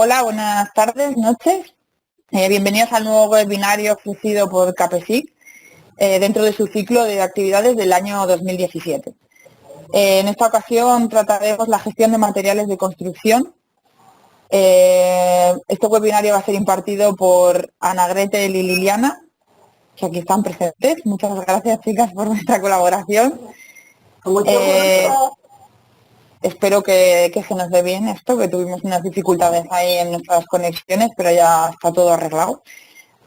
Hola, buenas tardes, noches. Bienvenidos al nuevo webinario ofrecido por CAPESIC dentro de su ciclo de actividades del año 2017. En esta ocasión trataremos la gestión de materiales de construcción. Este webinario va a ser impartido por Ana Gretel y Liliana, que aquí están presentes. Muchas gracias, chicas, por vuestra colaboración. Espero que se nos dé bien esto, que tuvimos unas dificultades ahí en nuestras conexiones, pero ya está todo arreglado.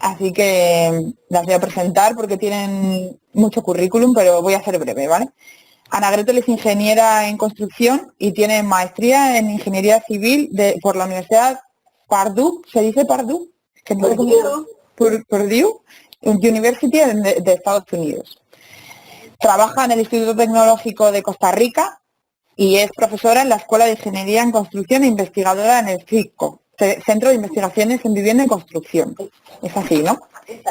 Así que las voy a presentar porque tienen mucho currículum, pero voy a ser breve, ¿vale? Ana Gretel es ingeniera en construcción y tiene maestría en ingeniería civil por la Universidad Purdue, ¿se dice Purdue? Que no Purdue University de Estados Unidos. Trabaja en el Instituto Tecnológico de Costa Rica y es profesora en la Escuela de Ingeniería en Construcción e investigadora en el CICO, Centro de Investigaciones en Vivienda y Construcción. Es así, ¿no?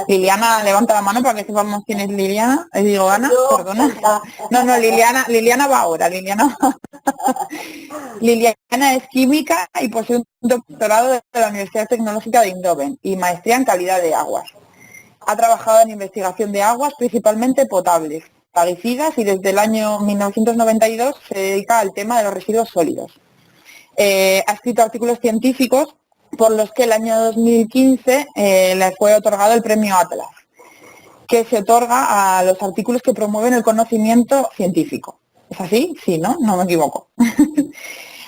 Liliana, levanta la mano para que sepamos quién es Liliana. Digo, Ana, perdona. No, Liliana va ahora. Liliana es química y posee un doctorado de la Universidad Tecnológica de Eindhoven y maestría en calidad de aguas. Ha trabajado en investigación de aguas, principalmente potables, plaguicidas, y desde el año 1992 se dedica al tema de los residuos sólidos. Ha escrito artículos científicos por los que el año 2015 le fue otorgado el premio Atlas, que se otorga a los artículos que promueven el conocimiento científico. ¿Es así? Sí, ¿no? No me equivoco.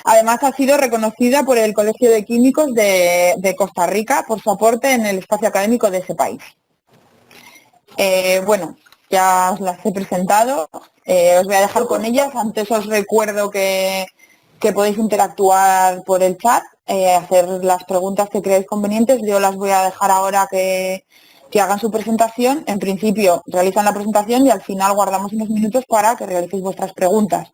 Además ha sido reconocida por el Colegio de Químicos de Costa Rica por su aporte en el espacio académico de ese país. Bueno, ya os las he presentado, os voy a dejar con ellas. Antes os recuerdo que podéis interactuar por el chat, hacer las preguntas que creáis convenientes. Yo las voy a dejar ahora que hagan su presentación. En principio realizan la presentación y al final guardamos unos minutos para que realicéis vuestras preguntas.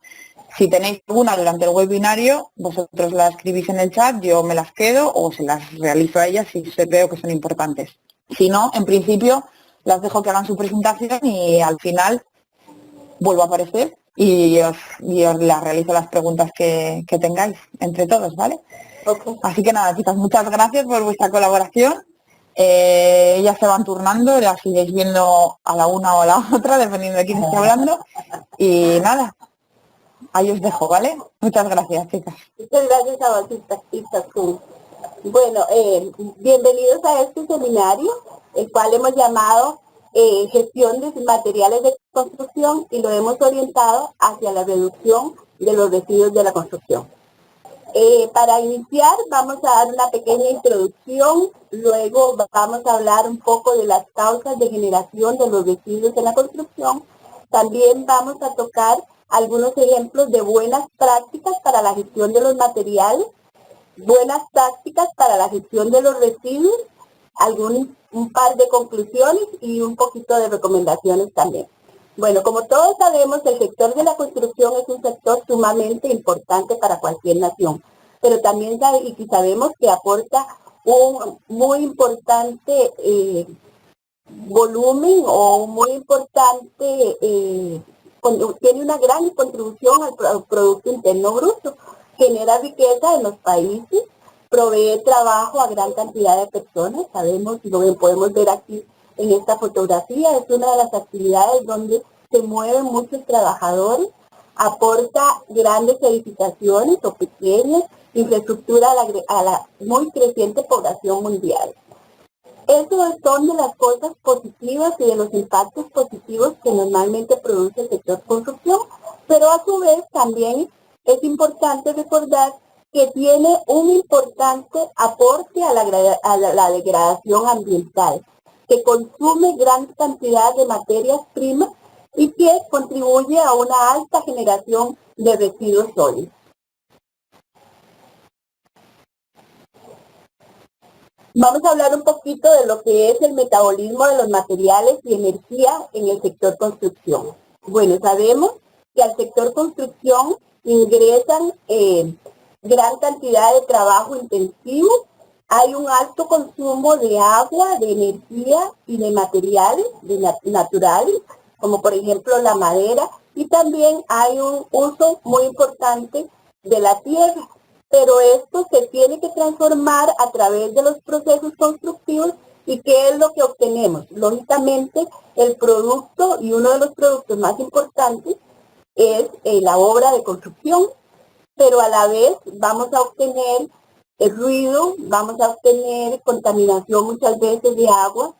Si tenéis alguna durante el webinario, vosotros la escribís en el chat, yo me las quedo o se las realizo a ellas si veo que son importantes. Si no, en principio las dejo que hagan su presentación y al final vuelvo a aparecer y os las realizo las preguntas que tengáis entre todos, ¿vale? Okay. Así que nada, chicas, muchas gracias por vuestra colaboración. Ellas se van turnando, las iréis viendo a la una o a la otra, dependiendo de quién esté hablando. Y nada, ahí os dejo, ¿vale? Muchas gracias, chicas. Muchas gracias a vosotras. Bueno, bienvenidos a este seminario, el cual hemos llamado gestión de materiales de construcción, y lo hemos orientado hacia la reducción de los residuos de la construcción. Para iniciar vamos a dar una pequeña introducción, luego vamos a hablar un poco de las causas de generación de los residuos en la construcción. También vamos a tocar algunos ejemplos de buenas prácticas para la gestión de los materiales, buenas tácticas para la gestión de los residuos, un par de conclusiones y un poquito de recomendaciones también. Bueno, como todos sabemos, el sector de la construcción es un sector sumamente importante para cualquier nación, pero también sabemos que aporta un muy importante volumen o un muy importante, tiene una gran contribución al Producto Interno Bruto, genera riqueza en los países, provee trabajo a gran cantidad de personas. Sabemos, y lo podemos ver aquí en esta fotografía, es una de las actividades donde se mueven muchos trabajadores, aporta grandes edificaciones o pequeñas, infraestructura a la muy creciente población mundial. Eso son de las cosas positivas y de los impactos positivos que normalmente produce el sector construcción, pero a su vez también es importante recordar que tiene un importante aporte a la degradación ambiental, que consume gran cantidad de materias primas y que contribuye a una alta generación de residuos sólidos. Vamos a hablar un poquito de lo que es el metabolismo de los materiales y energía en el sector construcción. Bueno, sabemos que al sector construcción ingresan gran cantidad de trabajo intensivo, hay un alto consumo de agua, de energía y de materiales naturales, como por ejemplo la madera, y también hay un uso muy importante de la tierra. pero esto se tiene que transformar a través de los procesos constructivos. ¿Y qué es lo que obtenemos? Lógicamente, el producto, y uno de los productos más importantes, es la obra de construcción, pero a la vez vamos a obtener el ruido, vamos a obtener contaminación muchas veces de agua,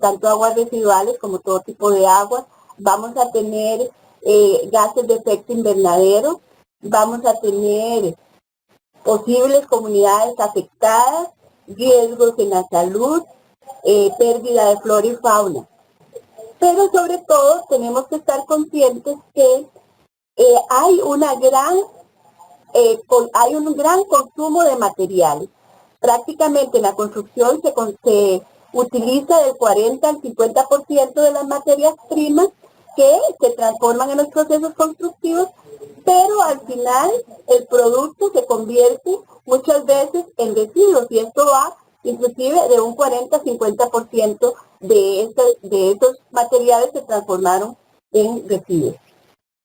tanto aguas residuales como todo tipo de agua, vamos a tener gases de efecto invernadero, vamos a tener posibles comunidades afectadas, riesgos en la salud, pérdida de flora y fauna. Pero sobre todo tenemos que estar conscientes que hay un gran consumo de materiales. Prácticamente en la construcción se utiliza del 40 al 50% de las materias primas que se transforman en los procesos constructivos, pero al final el producto se convierte muchas veces en residuos, y esto va inclusive de un 40-50% de esos materiales se transformaron en residuos.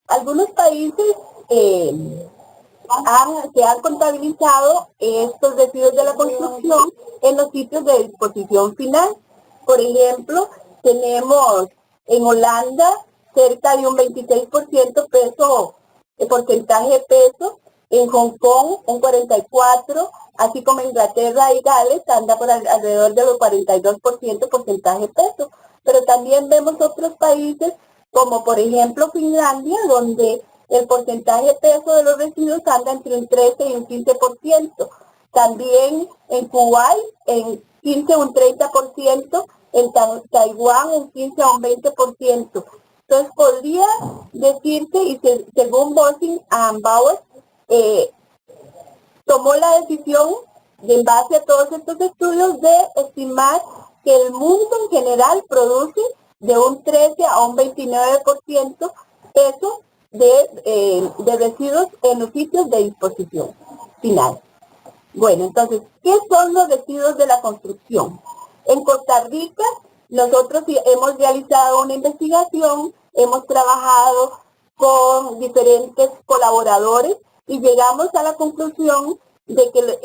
Algunos países se han contabilizado estos residuos de la construcción en los sitios de disposición final. Por ejemplo, tenemos en Holanda cerca de un 26% porcentaje de peso, en Hong Kong un 44%, así como Inglaterra y Gales anda por alrededor de los 42% porcentaje de peso. Pero también vemos otros países como por ejemplo Finlandia, donde el porcentaje de peso de los residuos anda entre un 13 y un 15%. También en Kuwait, en 15 o un 30%, en Taiwán, en 15 a un 20%. Entonces podría decirse, y según Bossing and Bauer, tomó la decisión, en base a todos estos estudios, de estimar que el mundo en general produce de un 13 a un 29% peso de residuos en los sitios de disposición final. Bueno, entonces, ¿qué son los residuos de la construcción? En Costa Rica, nosotros hemos realizado una investigación, hemos trabajado con diferentes colaboradores y llegamos a la conclusión de que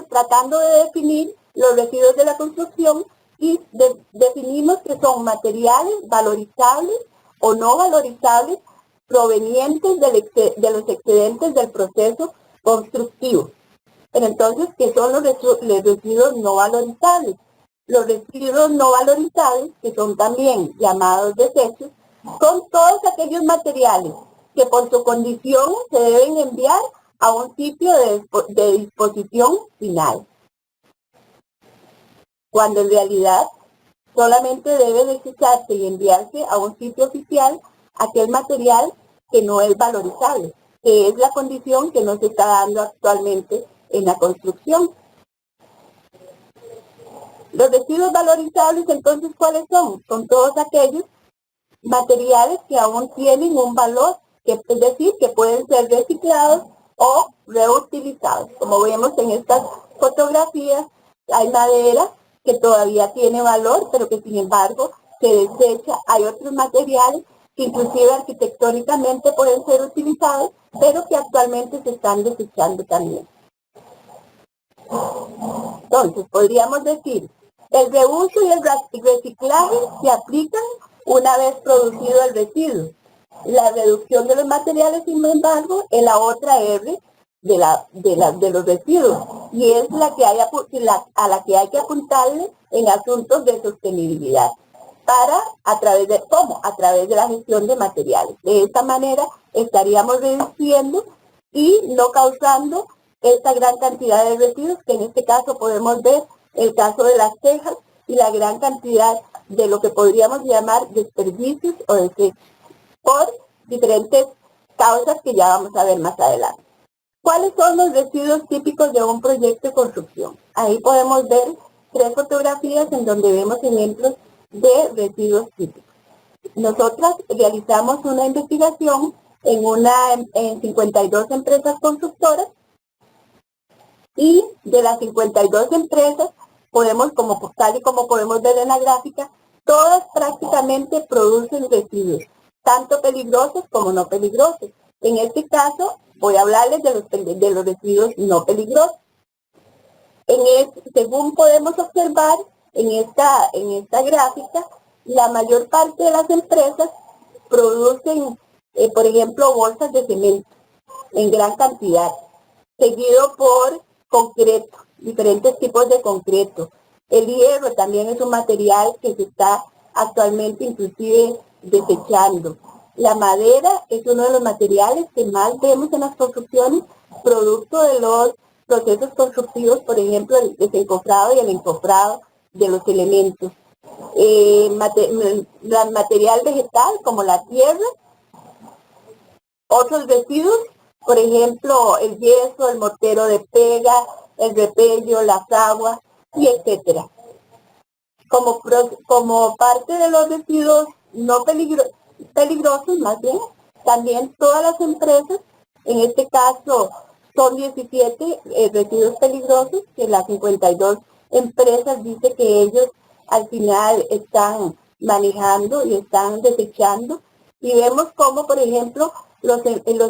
tratando de definir los residuos de la construcción, y definimos que son materiales valorizables o no valorizables provenientes de los excedentes del proceso constructivo. Pero entonces, ¿qué son los residuos no valorizables? Los residuos no valorizables, que son también llamados desechos, son todos aquellos materiales que por su condición se deben enviar a un sitio de disposición final, cuando en realidad solamente debe desecharse y enviarse a un sitio oficial aquel material que no es valorizable, que es la condición que nos está dando actualmente en la construcción. Los residuos valorizables, entonces, ¿cuáles son? Son todos aquellos materiales que aún tienen un valor, es decir, que pueden ser reciclados o reutilizados. Como vemos en estas fotografías, hay madera que todavía tiene valor, pero que sin embargo se desecha. Hay otros materiales que inclusive arquitectónicamente pueden ser utilizados, pero que actualmente se están desechando también. Entonces, podríamos decir, el reuso y el reciclaje se aplican una vez producido el residuo. La reducción de los materiales, sin embargo, es la otra R de los residuos, y es a la que hay que apuntarle en asuntos de sostenibilidad, a través de la gestión de materiales. De esta manera estaríamos reduciendo y no causando esta gran cantidad de residuos, que en este caso podemos ver el caso de las tejas y la gran cantidad de lo que podríamos llamar desperdicios o desechos, por diferentes causas que ya vamos a ver más adelante. ¿Cuáles son los residuos típicos de un proyecto de construcción? Ahí podemos ver 3 fotografías en donde vemos ejemplos de residuos típicos. Nosotras realizamos una investigación en 52 empresas constructoras, y de las 52 empresas, tal y como podemos ver en la gráfica, todas prácticamente producen residuos, tanto peligrosos como no peligrosos. En este caso, voy a hablarles de los residuos no peligrosos. Según podemos observar en esta gráfica, la mayor parte de las empresas producen, por ejemplo, bolsas de cemento en gran cantidad, seguido por concreto, diferentes tipos de concreto. El hierro también es un material que se está actualmente inclusive desechando. La madera es uno de los materiales que más vemos en las construcciones, producto de los procesos constructivos, por ejemplo, el desencofrado y el encofrado de los elementos. Material vegetal como la tierra, otros residuos, por ejemplo, el yeso, el mortero de pega, el repello, las aguas, y etcétera. Como parte de los residuos no peligrosos, más bien, también todas las empresas, en este caso son 17 residuos peligrosos, que las 52 empresas dice que ellos al final están manejando y están desechando, y vemos como, por ejemplo, los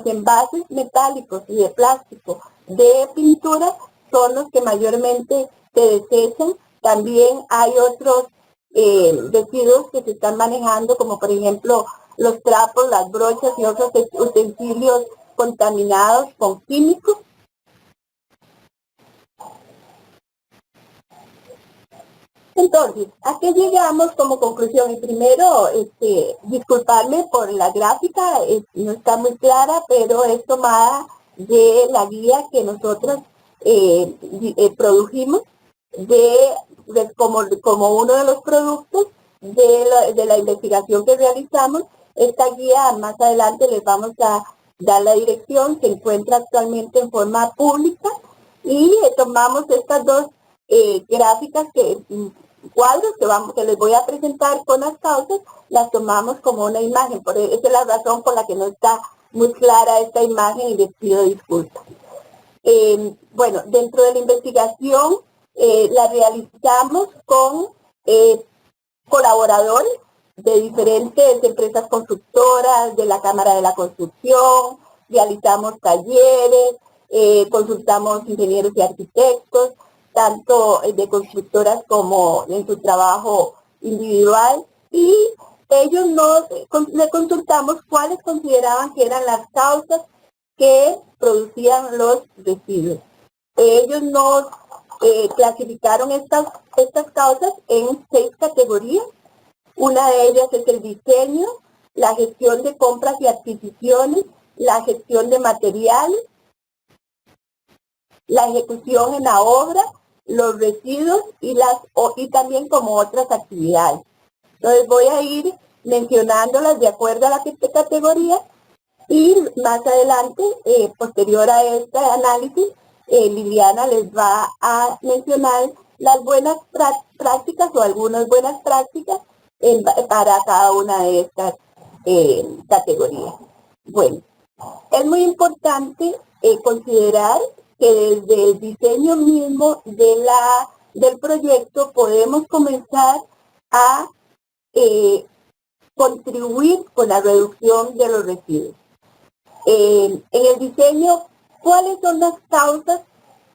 envases metálicos y de plástico de pintura son los que mayormente se desechan. También hay otros residuos que se están manejando, como por ejemplo los trapos, las brochas y otros utensilios contaminados con químicos. Entonces, ¿a qué llegamos como conclusión? Y primero, disculparme por la gráfica, no está muy clara, pero es tomada de la guía que nosotros produjimos como uno de los productos de la investigación que realizamos. Esta guía, más adelante les vamos a dar la dirección, se encuentra actualmente en forma pública, y tomamos estas dos gráficas cuadros que les voy a presentar con las causas, las tomamos como una imagen. Esa es la razón por la que no está muy clara esta imagen, y les pido disculpas. Bueno, dentro de la investigación la realizamos con colaboradores de diferentes empresas constructoras, de la Cámara de la Construcción, realizamos talleres, consultamos ingenieros y arquitectos, tanto de constructoras como en su trabajo individual, y ellos le consultamos cuáles consideraban que eran las causas que producían los residuos. Ellos nos clasificaron estas causas en 6 categorías. Una de ellas es el diseño, la gestión de compras y adquisiciones, la gestión de materiales, la ejecución en la obra, los residuos y también como otras actividades. Entonces voy a ir mencionándolas de acuerdo a la categoría, y más adelante, posterior a este análisis, Liliana les va a mencionar las buenas prácticas o algunas buenas prácticas para cada una de estas categorías. Bueno, es muy importante considerar que desde el diseño mismo del proyecto podemos comenzar a contribuir con la reducción de los residuos. En el diseño, ¿cuáles son las causas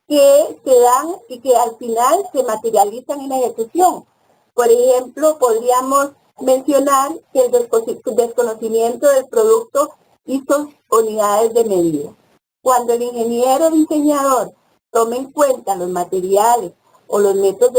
que se dan y que al final se materializan en la ejecución? Por ejemplo, podríamos mencionar que el desconocimiento del producto y sus unidades de medida. Cuando el ingeniero o diseñador tome en cuenta los materiales o los métodos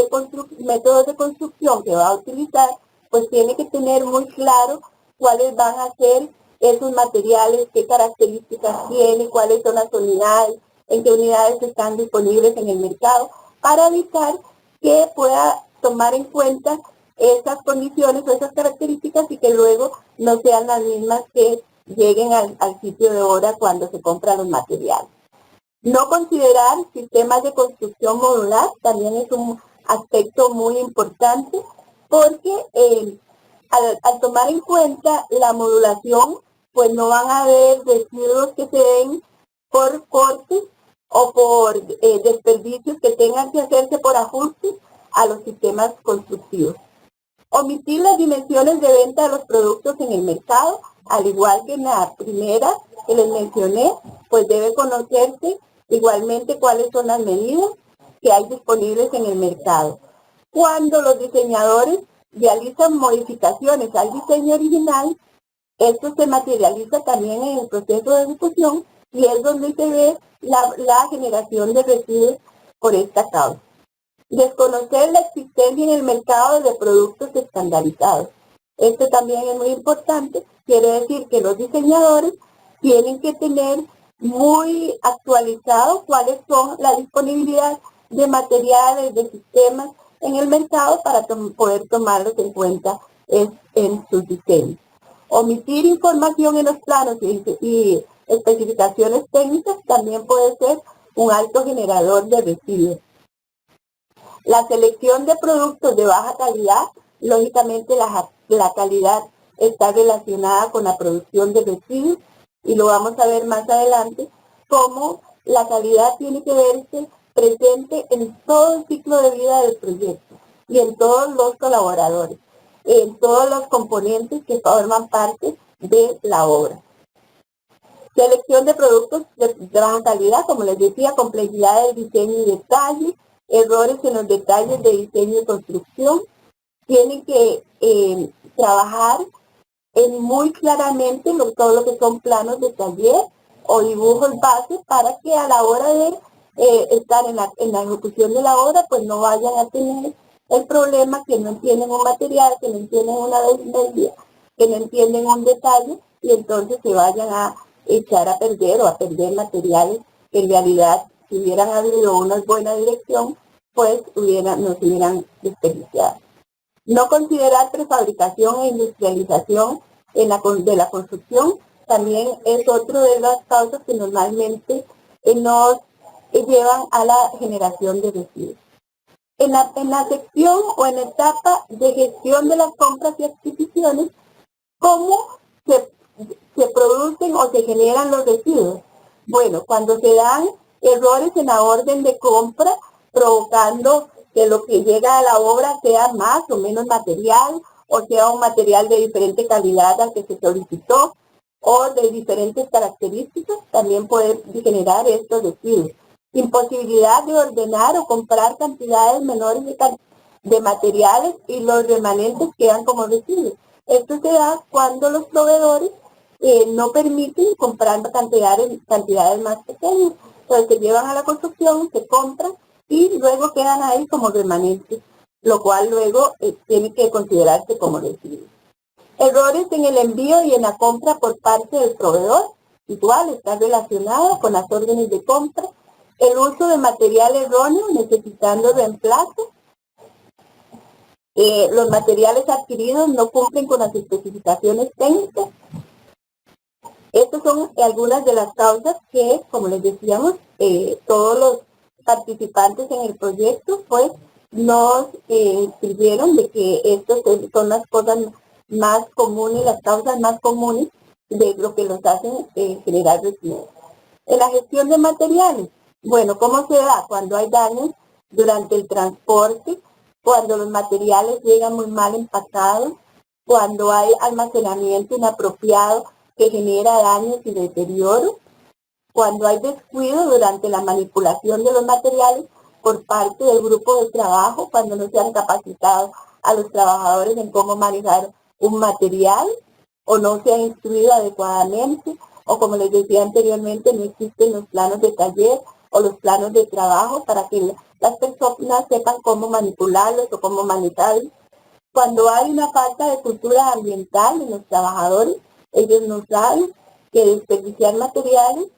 de construcción que va a utilizar, pues tiene que tener muy claro cuáles van a ser esos materiales, qué características tienen, cuáles son las unidades, en qué unidades están disponibles en el mercado, para evitar que pueda tomar en cuenta esas condiciones o esas características y que luego no sean las mismas que lleguen al sitio de obra cuando se compran los materiales. No considerar sistemas de construcción modular también es un aspecto muy importante, porque al tomar en cuenta la modulación, pues no van a haber residuos que se den por cortes o por desperdicios que tengan que hacerse por ajustes a los sistemas constructivos. Omitir las dimensiones de venta de los productos en el mercado, al igual que en la primera que les mencioné, pues debe conocerse igualmente cuáles son las medidas que hay disponibles en el mercado. Cuando los diseñadores realizan modificaciones al diseño original, esto se materializa también en el proceso de ejecución y es donde se ve la generación de residuos por esta causa. Desconocer la existencia en el mercado de productos estandarizados. Esto también es muy importante. Quiere decir que los diseñadores tienen que tener muy actualizado cuáles son la disponibilidad de materiales, de sistemas en el mercado para poder tomarlos en cuenta en sus diseños. Omitir información en los planos y especificaciones técnicas también puede ser un alto generador de residuos. La selección de productos de baja calidad, lógicamente la calidad está relacionada con la producción de residuos y lo vamos a ver más adelante, cómo la calidad tiene que verse presente en todo el ciclo de vida del proyecto y en todos los colaboradores, en todos los componentes que forman parte de la obra. Selección de productos de baja calidad, como les decía, complejidad del diseño y detalle, errores en los detalles de diseño y construcción. Tienen que trabajar muy claramente todo lo que son planos de taller o dibujos base para que a la hora de estar en la ejecución de la obra, pues no vayan a tener el problema que no entienden un material, que no entienden una medida, que no entienden un detalle y entonces se vayan a echar a perder o a perder materiales que en realidad, si hubieran habido una buena dirección, pues nos hubieran desperdiciado. No considerar prefabricación e industrialización de la construcción también es otro de las causas que normalmente nos llevan a la generación de residuos. En la sección o en la etapa de gestión de las compras y adquisiciones, ¿cómo se producen o se generan los residuos? Bueno, cuando se dan errores en la orden de compra, provocando que lo que llega a la obra sea más o menos material, o sea un material de diferente calidad al que se solicitó, o de diferentes características, también puede generar estos residuos. Imposibilidad de ordenar o comprar cantidades menores de materiales y los remanentes quedan como residuos. Esto se da cuando los proveedores no permiten comprar cantidades más pequeñas. Entonces se llevan a la construcción, se compran y luego quedan ahí como remanentes, lo cual luego tiene que considerarse como residuos. Errores en el envío y en la compra por parte del proveedor, igual está relacionado con las órdenes de compra. El uso de material erróneo necesitando reemplazo. Los materiales adquiridos no cumplen con las especificaciones técnicas. Estas son algunas de las causas que, como les decíamos, todos los participantes en el proyecto pues nos escribieron de que estas son las cosas más comunes, las causas más comunes de lo que los hacen generar residuos. En la gestión de materiales, bueno, ¿cómo se da? Cuando hay daños durante el transporte, cuando los materiales llegan muy mal empacados, cuando hay almacenamiento inapropiado que genera daños y deterioro, cuando hay descuido durante la manipulación de los materiales por parte del grupo de trabajo, cuando no se han capacitado a los trabajadores en cómo manejar un material, o no se han instruido adecuadamente, o como les decía anteriormente, no existen los planos de taller o los planos de trabajo para que las personas sepan cómo manipularlos o cómo manejarlos. Cuando hay una falta de cultura ambiental en los trabajadores, ellos no saben que desperdiciar materiales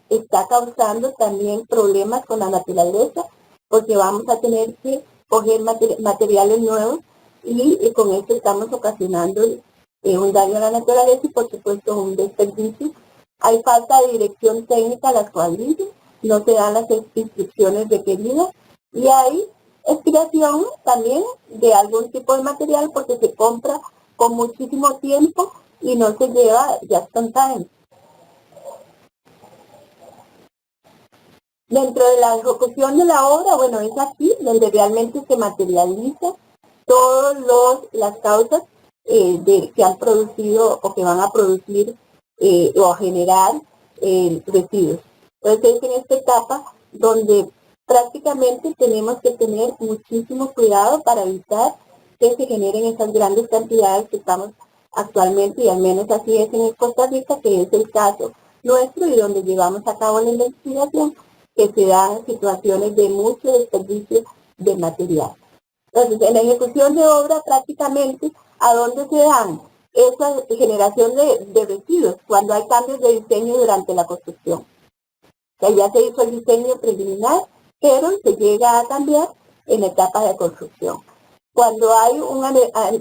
está causando también problemas con la naturaleza, porque vamos a tener que coger materiales nuevos y con esto estamos ocasionando un daño a la naturaleza y por supuesto un desperdicio. Hay falta de dirección técnica a las cuadrillas, no se dan las instrucciones requeridas y hay expiración también de algún tipo de material porque se compra con muchísimo tiempo y no se lleva just on time. Dentro de la ejecución de la obra, bueno, es aquí donde realmente se materializa todas las causas que han producido o que van a producir o a generar residuos. Entonces es en esta etapa donde prácticamente tenemos que tener muchísimo cuidado para evitar que se generen esas grandes cantidades que estamos actualmente, y al menos así es en Costa Rica, que es el caso nuestro y donde llevamos a cabo la investigación, que se dan situaciones de mucho desperdicio de material. Entonces, en la ejecución de obra prácticamente, ¿a dónde se dan esa generación de residuos? Cuando hay cambios de diseño durante la construcción. O sea, ya se hizo el diseño preliminar, pero se llega a cambiar en la etapa de construcción. Cuando hay un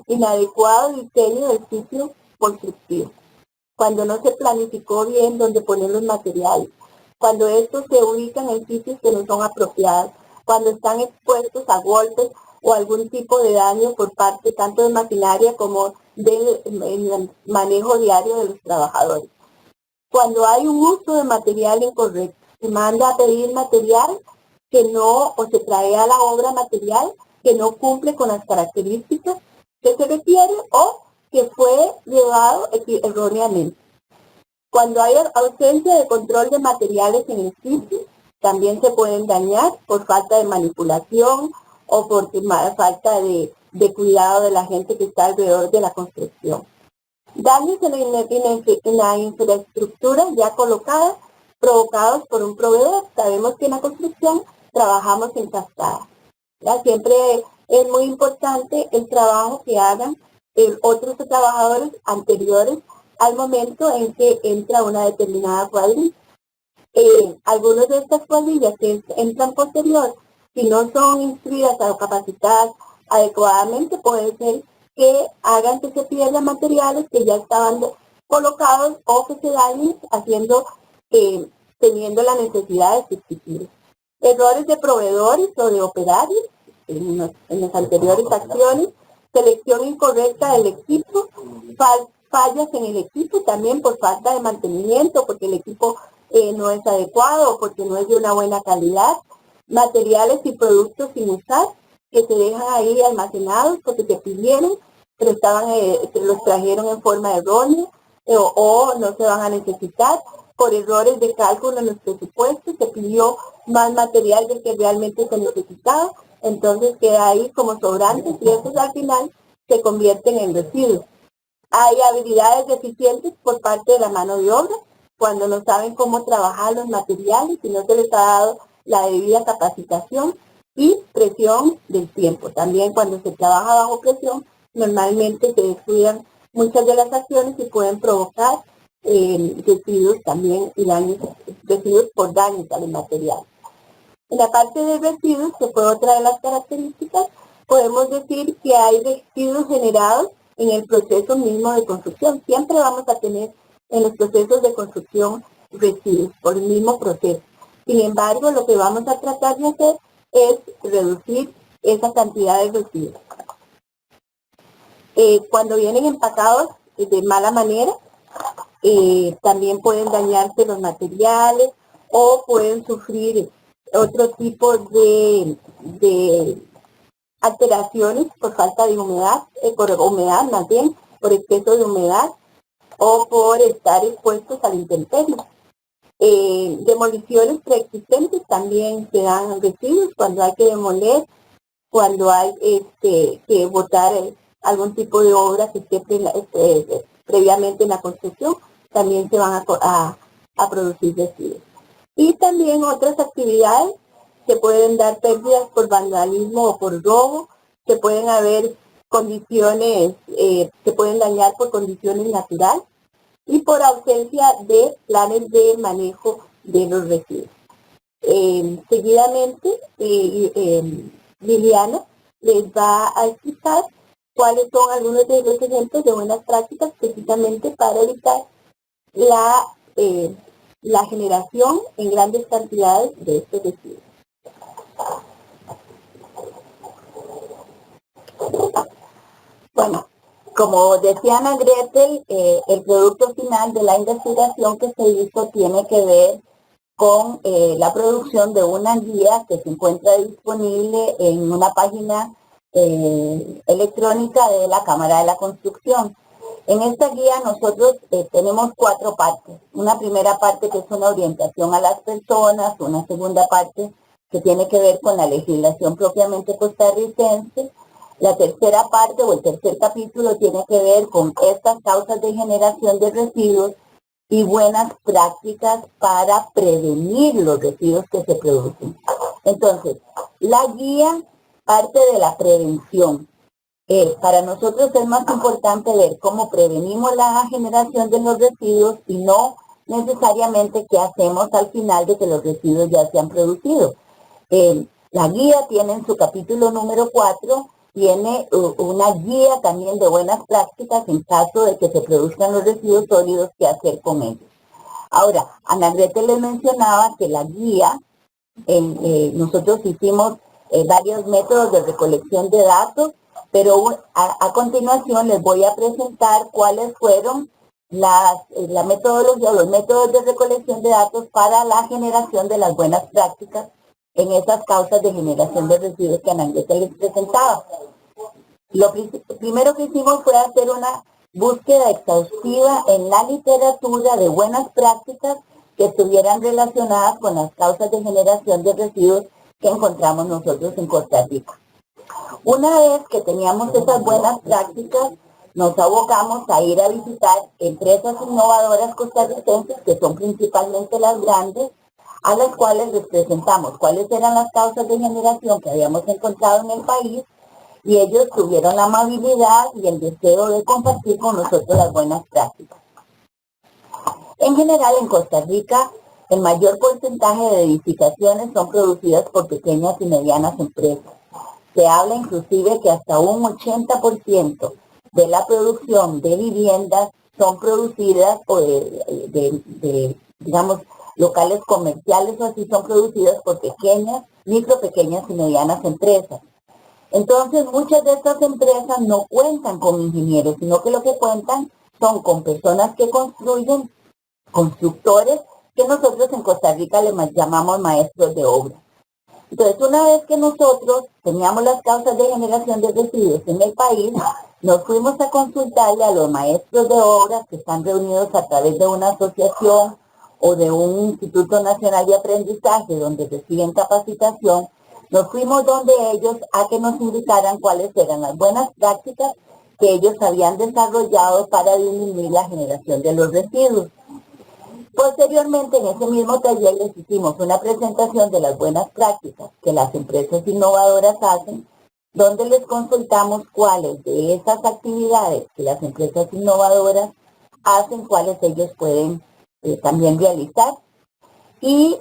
inadecuado diseño del sitio constructivo, cuando no se planificó bien dónde poner los materiales, cuando estos se ubican en sitios que no son apropiados, cuando están expuestos a golpes o algún tipo de daño por parte tanto de maquinaria como del manejo diario de los trabajadores. Cuando hay un uso de material incorrecto, se manda a pedir material que no, o se trae a la obra material que no cumple con las características que se requiere o que fue llevado erróneamente. Cuando hay ausencia de control de materiales en el sitio, también se pueden dañar por falta de manipulación o por falta de cuidado de la gente que está alrededor de la construcción. Daños en la infraestructura ya colocada, provocados por un proveedor. Sabemos que en la construcción trabajamos en cascada. ¿Ya? Siempre es muy importante el trabajo que hagan otros trabajadores anteriores al momento en que entra una determinada cuadrilla. Algunas de estas cuadrillas que entran posterior, si no son instruidas o capacitadas adecuadamente, puede ser que hagan que se pierdan materiales que ya estaban colocados o que se dañen teniendo la necesidad de sustituir. Errores de proveedores o de operarios en las anteriores acciones, selección incorrecta del equipo, fallas en el equipo también por falta de mantenimiento, porque el equipo no es adecuado o porque no es de una buena calidad, materiales y productos sin usar que se dejan ahí almacenados porque se pidieron, pero los trajeron en forma errónea o no se van a necesitar por errores de cálculo en los presupuestos, se pidió más material del que realmente se necesitaba, entonces queda ahí como sobrantes y esos al final se convierten en residuos. Hay habilidades deficientes por parte de la mano de obra, cuando no saben cómo trabajar los materiales y no se les ha dado la debida capacitación, y presión del tiempo. También cuando se trabaja bajo presión, normalmente se descuidan muchas de las acciones y pueden provocar residuos también y daños, residuos por daños al material. En la parte de residuos, que fue otra de las características, podemos decir que hay residuos generados en el proceso mismo de construcción. Siempre vamos a tener en los procesos de construcción residuos por el mismo proceso. Sin embargo, lo que vamos a tratar de hacer es reducir esa cantidad de residuos. Cuando vienen empacados de mala manera, también pueden dañarse los materiales o pueden sufrir otro tipo de alteraciones por falta de humedad, por humedad más bien, por exceso de humedad o por estar expuestos a la intemperie. Demoliciones preexistentes también se dan residuos cuando hay que demoler, cuando hay que botar algún tipo de obra que esté previamente en la construcción, también se van a producir residuos. Y también otras actividades, se pueden dar pérdidas por vandalismo o por robo, se pueden haber condiciones, se pueden dañar por condiciones naturales y por ausencia de planes de manejo de los residuos. Seguidamente, Liliana les va a explicar cuáles son algunos de los ejemplos de buenas prácticas precisamente para evitar la generación en grandes cantidades de estos residuos. Bueno, como decía Ana Gretel, el producto final de la investigación que se hizo tiene que ver con la producción de una guía que se encuentra disponible en una página electrónica de la Cámara de la Construcción. En esta guía nosotros tenemos 4 partes. Una primera parte que es una orientación a las personas, una segunda parte que tiene que ver con la legislación propiamente costarricense. La tercera parte o el tercer capítulo tiene que ver con estas causas de generación de residuos y buenas prácticas para prevenir los residuos que se producen. Entonces, la guía parte de la prevención. Para nosotros es más importante ver cómo prevenimos la generación de los residuos y no necesariamente qué hacemos al final de que los residuos ya se han producido. La guía tiene en su capítulo número 4, tiene una guía también de buenas prácticas en caso de que se produzcan los residuos sólidos, qué hacer con ellos. Ahora, Ana Grete les mencionaba que la guía, nosotros hicimos varios métodos de recolección de datos, pero a continuación les voy a presentar cuáles fueron la metodología, los métodos de recolección de datos para la generación de las buenas prácticas en esas causas de generación de residuos que Ana Grete les presentaba. Lo primero que hicimos fue hacer una búsqueda exhaustiva en la literatura de buenas prácticas que estuvieran relacionadas con las causas de generación de residuos que encontramos nosotros en Costa Rica. Una vez que teníamos esas buenas prácticas, nos abocamos a ir a visitar empresas innovadoras costarricenses, que son principalmente las grandes, a las cuales les presentamos cuáles eran las causas de generación que habíamos encontrado en el país, y ellos tuvieron la amabilidad y el deseo de compartir con nosotros las buenas prácticas. En general, en Costa Rica, el mayor porcentaje de edificaciones son producidas por pequeñas y medianas empresas. Se habla inclusive que hasta un 80% de la producción de viviendas son producidas o digamos, locales comerciales o así, son producidas por pequeñas y medianas empresas. Entonces, muchas de estas empresas no cuentan con ingenieros, sino que lo que cuentan son con personas que construyen, constructores, que nosotros en Costa Rica les llamamos maestros de obra. Entonces, una vez que nosotros teníamos las causas de generación de residuos en el país, nos fuimos a consultarle a los maestros de obras que están reunidos a través de una asociación o de un Instituto Nacional de Aprendizaje donde reciben capacitación. Nos fuimos donde ellos a que nos indicaran cuáles eran las buenas prácticas que ellos habían desarrollado para disminuir la generación de los residuos. Posteriormente, en ese mismo taller les hicimos una presentación de las buenas prácticas que las empresas innovadoras hacen, donde les consultamos cuáles de esas actividades que las empresas innovadoras hacen, cuáles ellos pueden también realizar. Y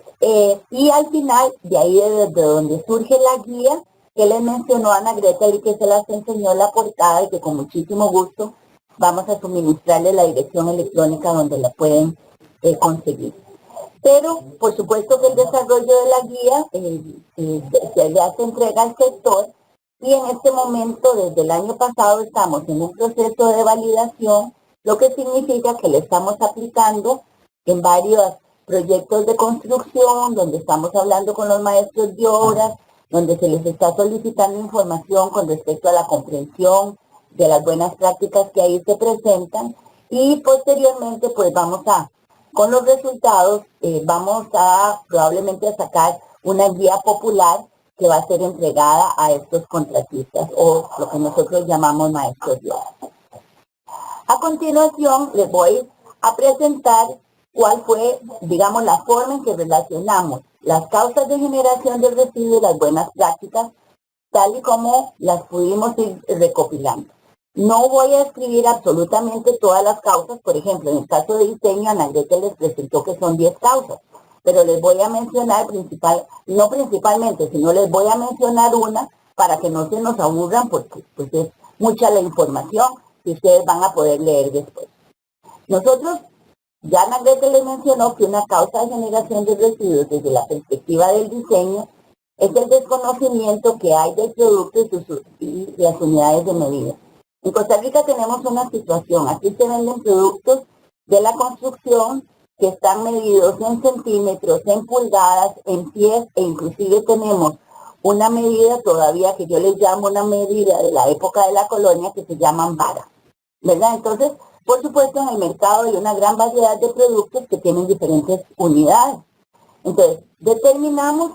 al final, de ahí desde donde surge la guía, que les mencionó Ana Grete y que se las enseñó en la portada y que con muchísimo gusto vamos a suministrarles la dirección electrónica donde la pueden conseguir. Pero, por supuesto que el desarrollo de la guía se le hace entrega al sector y en este momento, desde el año pasado, estamos en un proceso de validación, lo que significa que le estamos aplicando en varios proyectos de construcción, donde estamos hablando con los maestros de obras, donde se les está solicitando información con respecto a la comprensión de las buenas prácticas que ahí se presentan, y posteriormente pues con los resultados vamos a probablemente a sacar una guía popular que va a ser entregada a estos contratistas o lo que nosotros llamamos maestros de obra. A continuación les voy a presentar cuál fue, digamos, la forma en que relacionamos las causas de generación del residuo y las buenas prácticas, tal y como las pudimos ir recopilando. No voy a escribir absolutamente todas las causas. Por ejemplo, en el caso de diseño, Ana Grete les presentó que son 10 causas, pero les voy a mencionar no principalmente, sino les voy a mencionar una para que no se nos aburran, porque pues, es mucha la información que ustedes van a poder leer después. Nosotros, ya Ana Grete les mencionó que una causa de generación de residuos desde la perspectiva del diseño es el desconocimiento que hay del producto y las unidades de medida. En Costa Rica tenemos una situación, aquí se venden productos de la construcción que están medidos en centímetros, en pulgadas, en pies, e inclusive tenemos una medida todavía que yo les llamo una medida de la época de la colonia que se llaman varas, ¿verdad? Entonces, Por supuesto, en el mercado hay una gran variedad de productos que tienen diferentes unidades. Entonces, determinamos,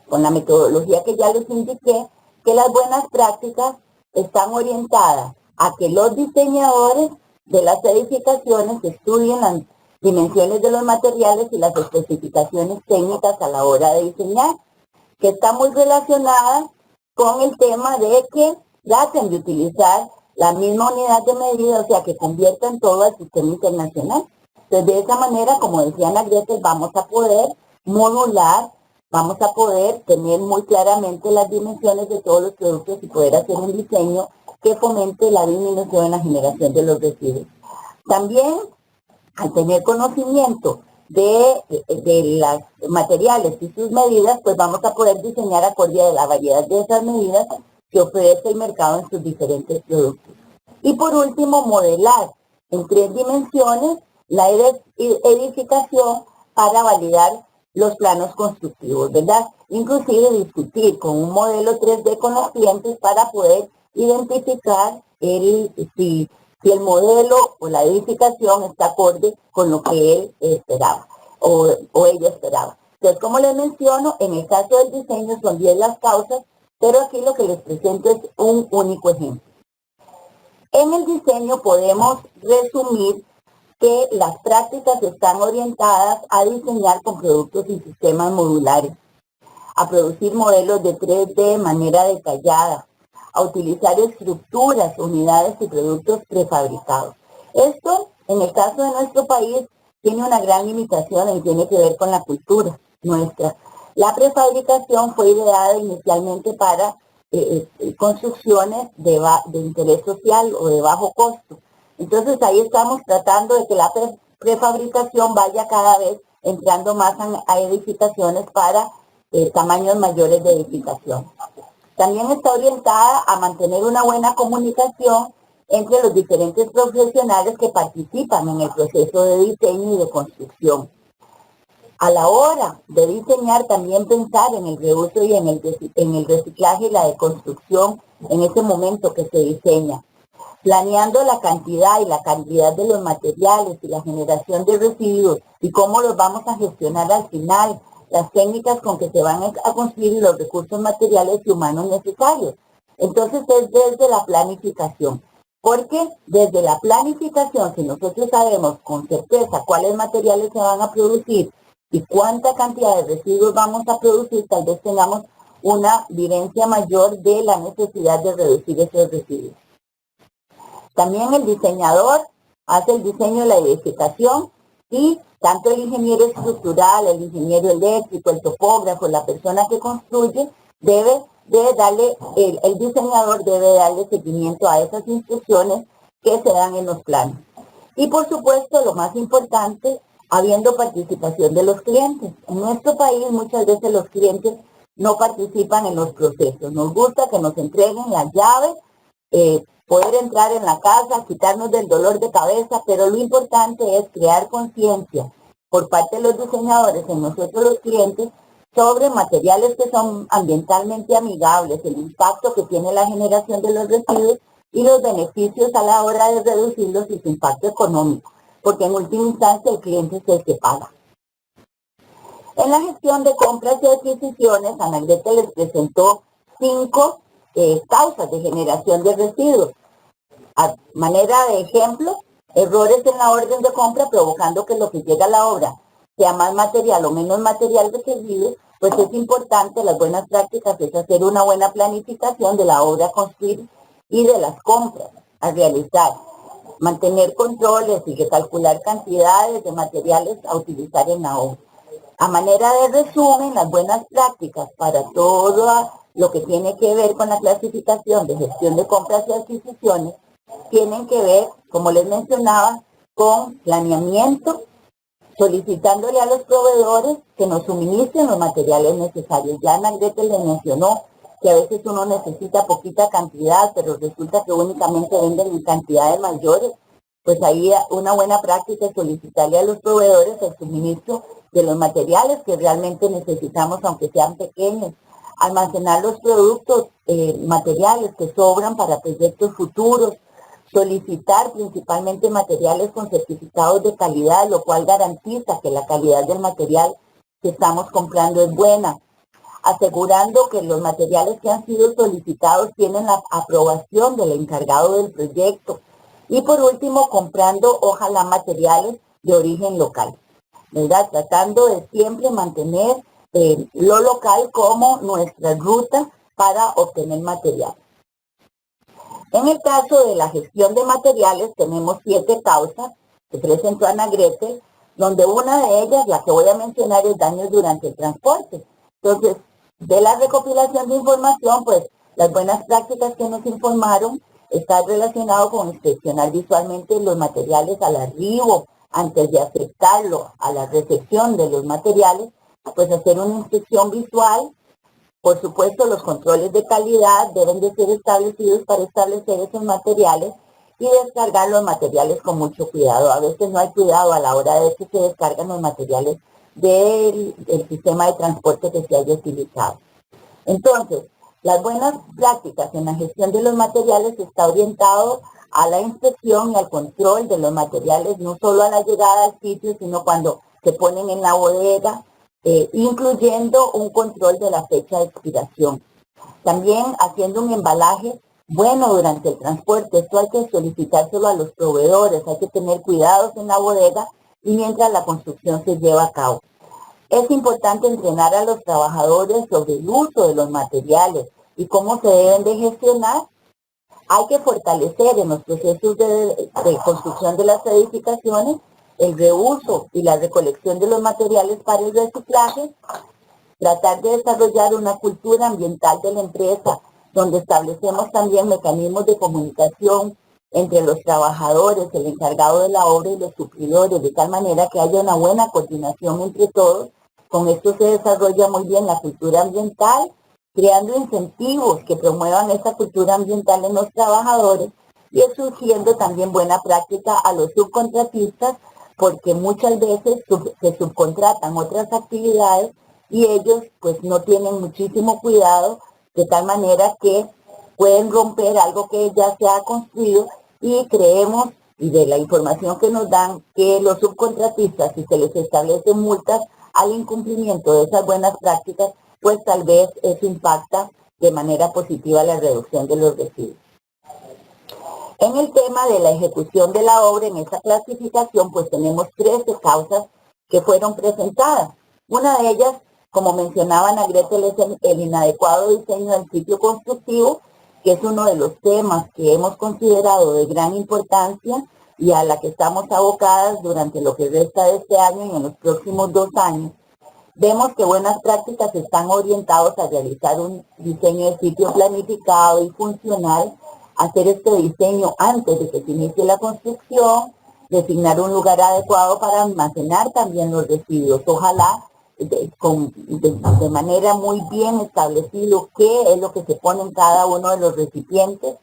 con la metodología que ya les indiqué, que las buenas prácticas están orientadas a que los diseñadores de las edificaciones estudien las dimensiones de los materiales y las especificaciones técnicas a la hora de diseñar, que está muy relacionada con el tema de que traten de utilizar la misma unidad de medida, o sea, que conviertan todo al sistema internacional. Entonces, de esa manera, como decía Ana Gretel, vamos a poder modular, vamos a poder tener muy claramente las dimensiones de todos los productos y poder hacer un diseño que fomente la disminución en la generación de los residuos. También, al tener conocimiento de los materiales y sus medidas, pues vamos a poder diseñar acorde a la variedad de esas medidas que ofrece el mercado en sus diferentes productos. Y por último, modelar en 3 dimensiones la edificación para validar los planos constructivos, ¿verdad? Inclusive discutir con un modelo 3D con los clientes para poder identificar si el modelo o la edificación está acorde con lo que él esperaba o ella esperaba. Entonces, como les menciono, en el caso del diseño son 10 las causas, pero aquí lo que les presento es un único ejemplo. En el diseño podemos resumir que las prácticas están orientadas a diseñar con productos y sistemas modulares, a producir modelos de 3D de manera detallada, a utilizar estructuras, unidades y productos prefabricados. Esto, en el caso de nuestro país, tiene una gran limitación y tiene que ver con la cultura nuestra. La prefabricación fue ideada inicialmente para construcciones de interés social o de bajo costo. Entonces ahí estamos tratando de que la prefabricación vaya cada vez entrando más a edificaciones para tamaños mayores de edificación. También está orientada a mantener una buena comunicación entre los diferentes profesionales que participan en el proceso de diseño y de construcción. A la hora de diseñar, también pensar en el reuso y en el reciclaje y la deconstrucción en ese momento que se diseña. Planeando la cantidad y la calidad de los materiales y la generación de residuos y cómo los vamos a gestionar al final, las técnicas con que se van a construir los recursos materiales y humanos necesarios. Entonces es desde la planificación, porque desde la planificación, si nosotros sabemos con certeza cuáles materiales se van a producir y cuánta cantidad de residuos vamos a producir, tal vez tengamos una vivencia mayor de la necesidad de reducir esos residuos. También el diseñador hace el diseño de la edificación y tanto el ingeniero estructural, el ingeniero eléctrico, el topógrafo, la persona que construye, el diseñador debe darle seguimiento a esas instrucciones que se dan en los planos. Y por supuesto, lo más importante, habiendo participación de los clientes. En nuestro país muchas veces los clientes no participan en los procesos. Nos gusta que nos entreguen las llaves, poder entrar en la casa, quitarnos del dolor de cabeza, pero lo importante es crear conciencia por parte de los diseñadores, en nosotros los clientes, sobre materiales que son ambientalmente amigables, el impacto que tiene la generación de los residuos y los beneficios a la hora de reducirlos y su impacto económico, porque en última instancia el cliente es el que paga. En la gestión de compras y adquisiciones, Ana Gretel les presentó 5 causas de generación de residuos. A manera de ejemplo, errores en la orden de compra provocando que lo que llega a la obra sea más material o menos material requerido, pues es importante, las buenas prácticas es hacer una buena planificación de la obra a construir y de las compras a realizar, mantener controles y recalcular cantidades de materiales a utilizar en la obra. A manera de resumen, las buenas prácticas para todo lo que tiene que ver con la clasificación de gestión de compras y adquisiciones tienen que ver, como les mencionaba, con planeamiento, solicitándole a los proveedores que nos suministren los materiales necesarios. Ya Ana Gretel les mencionó que a veces uno necesita poquita cantidad, pero resulta que únicamente venden en cantidades mayores. Pues ahí una buena práctica es solicitarle a los proveedores el suministro de los materiales que realmente necesitamos, aunque sean pequeños. Almacenar los productos materiales que sobran para proyectos futuros, solicitar principalmente materiales con certificados de calidad, lo cual garantiza que la calidad del material que estamos comprando es buena, asegurando que los materiales que han sido solicitados tienen la aprobación del encargado del proyecto. Y por último, comprando ojalá materiales de origen local, ¿verdad? Tratando de siempre mantener lo local como nuestra ruta para obtener material. En el caso de la gestión de materiales, tenemos 7 causas que presentó Ana Gretel, donde una de ellas, la que voy a mencionar, es daños durante el transporte. Entonces, de la recopilación de información, pues las buenas prácticas que nos informaron están relacionadas con inspeccionar visualmente los materiales al arribo, antes de aceptarlo a la recepción de los materiales, pues hacer una inspección visual. Por supuesto, los controles de calidad deben de ser establecidos para establecer esos materiales y descargar los materiales con mucho cuidado. A veces no hay cuidado a la hora de que se descargan los materiales del sistema de transporte que se haya utilizado. Entonces, las buenas prácticas en la gestión de los materiales está orientado a la inspección y al control de los materiales, no solo a la llegada al sitio, sino cuando se ponen en la bodega, incluyendo un control de la fecha de expiración. También haciendo un embalaje bueno durante el transporte. Esto hay que solicitárselo a los proveedores, hay que tener cuidados en la bodega y mientras la construcción se lleva a cabo. Es importante entrenar a los trabajadores sobre el uso de los materiales y cómo se deben de gestionar. Hay que fortalecer en los procesos de construcción de las edificaciones el reuso y la recolección de los materiales para el reciclaje, tratar de desarrollar una cultura ambiental de la empresa, donde establecemos también mecanismos de comunicación entre los trabajadores, el encargado de la obra y los suplidores, de tal manera que haya una buena coordinación entre todos. Con esto se desarrolla muy bien la cultura ambiental, creando incentivos que promuevan esta cultura ambiental en los trabajadores y exigiendo también buena práctica a los subcontratistas, porque muchas veces se subcontratan otras actividades y ellos pues no tienen muchísimo cuidado, de tal manera que pueden romper algo que ya se ha construido y creemos, y de la información que nos dan, que los subcontratistas, si se les establecen multas al incumplimiento de esas buenas prácticas, pues tal vez eso impacta de manera positiva la reducción de los residuos. En el tema de la ejecución de la obra, en esa clasificación, pues tenemos 13 causas que fueron presentadas. Una de ellas, como mencionaba Ana Gretel, es el inadecuado diseño del sitio constructivo, que es uno de los temas que hemos considerado de gran importancia y a la que estamos abocadas durante lo que resta de este año y en los próximos 2 años. Vemos que buenas prácticas están orientados a realizar un diseño de sitio planificado y funcional, hacer este diseño antes de que se inicie la construcción, designar un lugar adecuado para almacenar también los residuos, ojalá de manera muy bien establecido qué es lo que se pone en cada uno de los recipientes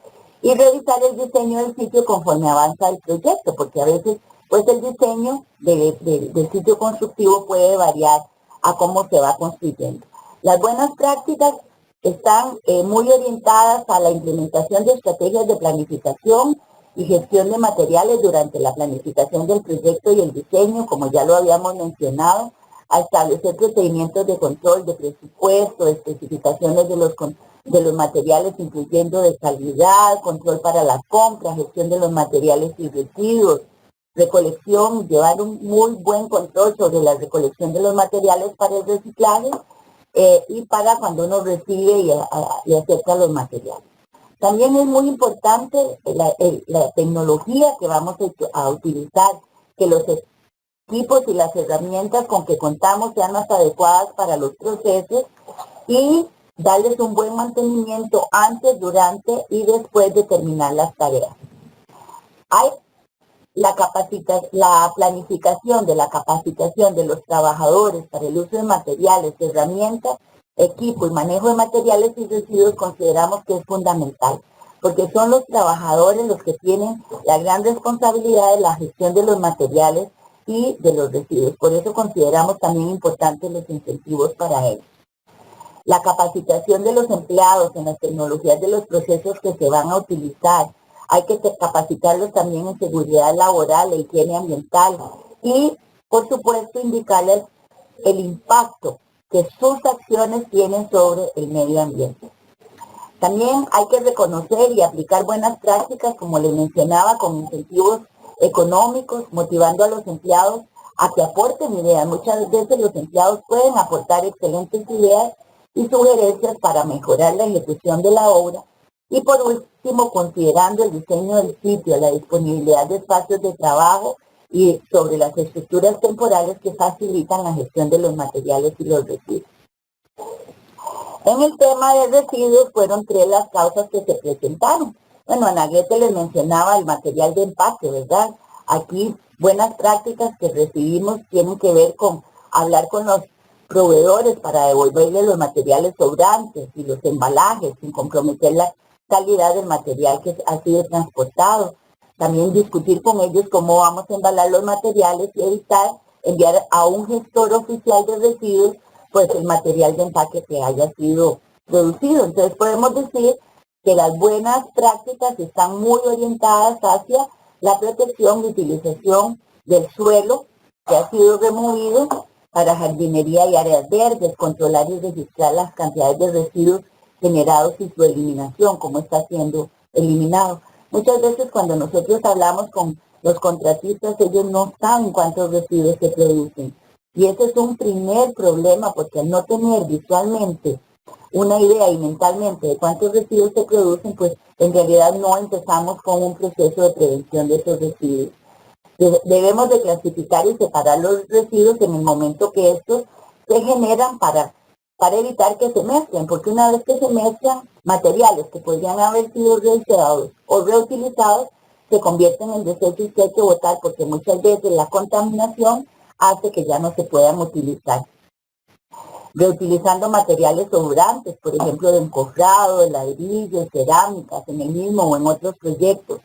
y revisar el diseño del sitio conforme avanza el proyecto, porque a veces pues el diseño del sitio constructivo puede variar a cómo se va construyendo. Las buenas prácticas están muy orientadas a la implementación de estrategias de planificación y gestión de materiales durante la planificación del proyecto y el diseño, como ya lo habíamos mencionado, a establecer procedimientos de control de presupuesto, especificaciones de los materiales, incluyendo de calidad, control para la compra, gestión de los materiales y residuos, recolección, llevar un muy buen control sobre la recolección de los materiales para el reciclaje, y para cuando uno recibe y acepta los materiales. También es muy importante la tecnología que vamos a utilizar, que los equipos y las herramientas con que contamos sean más adecuadas para los procesos y darles un buen mantenimiento antes, durante y después de terminar las tareas. Hay la planificación de la capacitación de los trabajadores para el uso de materiales, herramientas, equipo y manejo de materiales y residuos consideramos que es fundamental, porque son los trabajadores los que tienen la gran responsabilidad de la gestión de los materiales y de los residuos. Por eso consideramos también importantes los incentivos para ellos. La capacitación de los empleados en las tecnologías de los procesos que se van a utilizar, hay que capacitarlos también en seguridad laboral, e higiene ambiental y, por supuesto, indicarles el impacto que sus acciones tienen sobre el medio ambiente. También hay que reconocer y aplicar buenas prácticas, como les mencionaba, con incentivos económicos, motivando a los empleados a que aporten ideas. Muchas veces los empleados pueden aportar excelentes ideas y sugerencias para mejorar la ejecución de la obra. Y por último, considerando el diseño del sitio, la disponibilidad de espacios de trabajo y sobre las estructuras temporales que facilitan la gestión de los materiales y los residuos. En el tema de residuos fueron 3 las causas que se presentaron. Bueno, Ana Grete les mencionaba el material de empaque, ¿verdad? Aquí buenas prácticas que recibimos tienen que ver con hablar con los proveedores para devolverles los materiales sobrantes y los embalajes sin comprometer la calidad del material que ha sido transportado. También discutir con ellos cómo vamos a embalar los materiales y evitar enviar a un gestor oficial de residuos pues el material de empaque que haya sido producido. Entonces podemos decir que las buenas prácticas están muy orientadas hacia la protección y utilización del suelo que ha sido removido para jardinería y áreas verdes, controlar y registrar las cantidades de residuos generados y su eliminación, cómo está siendo eliminado. Muchas veces cuando nosotros hablamos con los contratistas, ellos no saben cuántos residuos se producen. Y ese es un primer problema, porque al no tener visualmente una idea y mentalmente de cuántos residuos se producen, pues en realidad no empezamos con un proceso de prevención de esos residuos. Debemos de clasificar y separar los residuos en el momento que estos se generan para evitar que se mezclen, porque una vez que se mezclan, materiales que podrían haber sido reusados o reutilizados se convierten en desechos que hay que botar, porque muchas veces la contaminación hace que ya no se puedan utilizar. Reutilizando materiales sobrantes, por ejemplo, de encofrado, de ladrillos, cerámicas, en el mismo o en otros proyectos.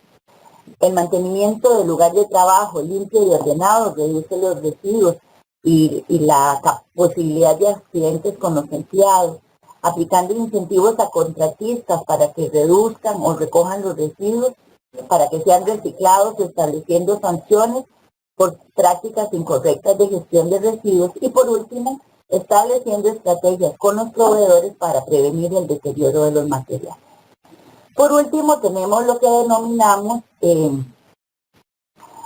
El mantenimiento del lugar de trabajo limpio y ordenado reduce los residuos y la posibilidad de accidentes con los empleados. Aplicando incentivos a contratistas para que reduzcan o recojan los residuos, para que sean reciclados, estableciendo sanciones por prácticas incorrectas de gestión de residuos y, por último, estableciendo estrategias con los proveedores para prevenir el deterioro de los materiales. Por último, tenemos lo que denominamos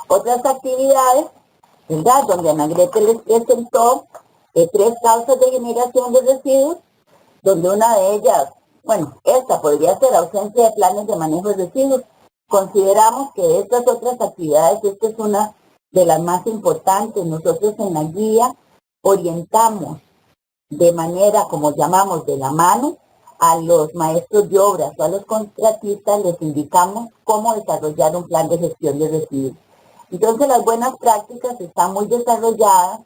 otras actividades, ¿verdad? Donde Ana Grete les presentó 3 causas de generación de residuos, donde una de ellas, bueno, esta podría ser ausencia de planes de manejo de residuos. Consideramos que de estas otras actividades, esta es una de las más importantes. Nosotros en la guía orientamos de manera, como llamamos, de la mano a los maestros de obras o a los contratistas, les indicamos cómo desarrollar un plan de gestión de residuos. Entonces las buenas prácticas están muy desarrolladas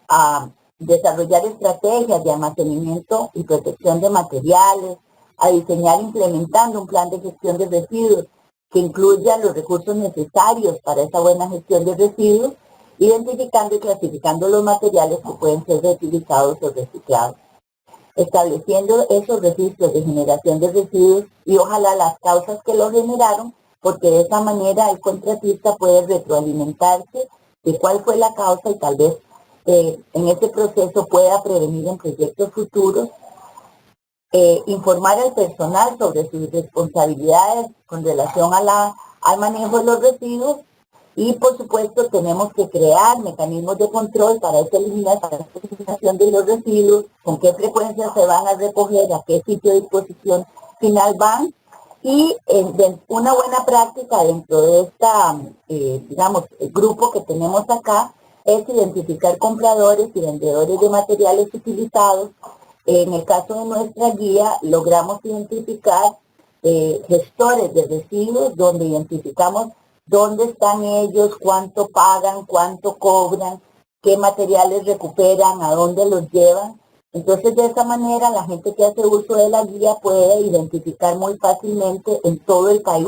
a desarrollar estrategias de almacenamiento y protección de materiales, a diseñar implementando un plan de gestión de residuos que incluya los recursos necesarios para esa buena gestión de residuos, identificando y clasificando los materiales que pueden ser reutilizados o reciclados, estableciendo esos registros de generación de residuos y ojalá las causas que los generaron, porque de esa manera el contratista puede retroalimentarse de cuál fue la causa y tal vez en este proceso pueda prevenir en proyectos futuros, informar al personal sobre sus responsabilidades con relación al manejo de los residuos y, por supuesto, tenemos que crear mecanismos de control para esa eliminación de los residuos, con qué frecuencia se van a recoger, a qué sitio de disposición final van. Y una buena práctica dentro de esta, digamos, el grupo que tenemos acá es identificar compradores y vendedores de materiales utilizados. En el caso de nuestra guía, logramos identificar gestores de residuos, donde identificamos dónde están ellos, cuánto pagan, cuánto cobran, qué materiales recuperan, a dónde los llevan. Entonces, de esa manera, la gente que hace uso de la guía puede identificar muy fácilmente en todo el país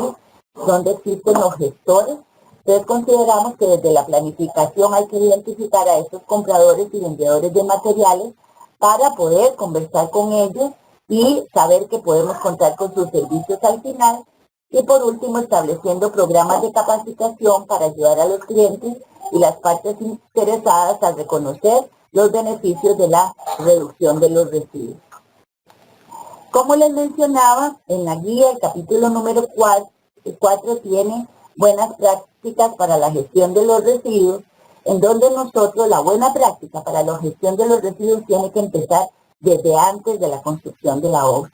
dónde existen los gestores. Entonces, consideramos que desde la planificación hay que identificar a esos compradores y vendedores de materiales para poder conversar con ellos y saber que podemos contar con sus servicios al final Y por último, estableciendo programas de capacitación para ayudar a los clientes y las partes interesadas a reconocer los beneficios de la reducción de los residuos. Como les mencionaba, en la guía, el capítulo número 4 tiene buenas prácticas para la gestión de los residuos, en donde nosotros la buena práctica para la gestión de los residuos tiene que empezar desde antes de la construcción de la obra.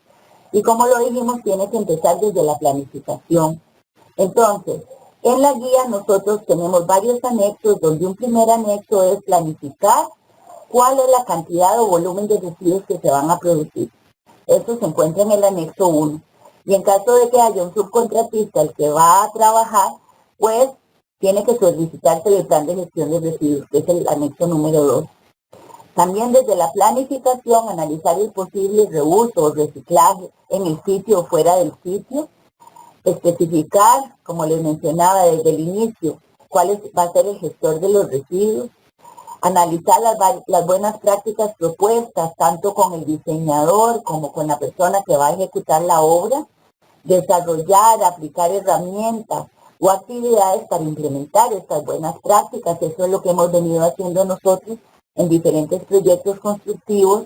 Y como lo dijimos, tiene que empezar desde la planificación. Entonces, en la guía nosotros tenemos varios anexos, donde un primer anexo es planificar cuál es la cantidad o volumen de residuos que se van a producir. Esto se encuentra en el anexo 1. Y en caso de que haya un subcontratista el que va a trabajar, pues tiene que solicitarse el plan de gestión de residuos, que es el anexo número 2. También desde la planificación, analizar el posible reuso o reciclaje en el sitio o fuera del sitio. Especificar, como les mencionaba desde el inicio, cuál va a ser el gestor de los residuos. Analizar las buenas prácticas propuestas, tanto con el diseñador como con la persona que va a ejecutar la obra. Desarrollar, aplicar herramientas o actividades para implementar estas buenas prácticas. Eso es lo que hemos venido haciendo nosotros en diferentes proyectos constructivos,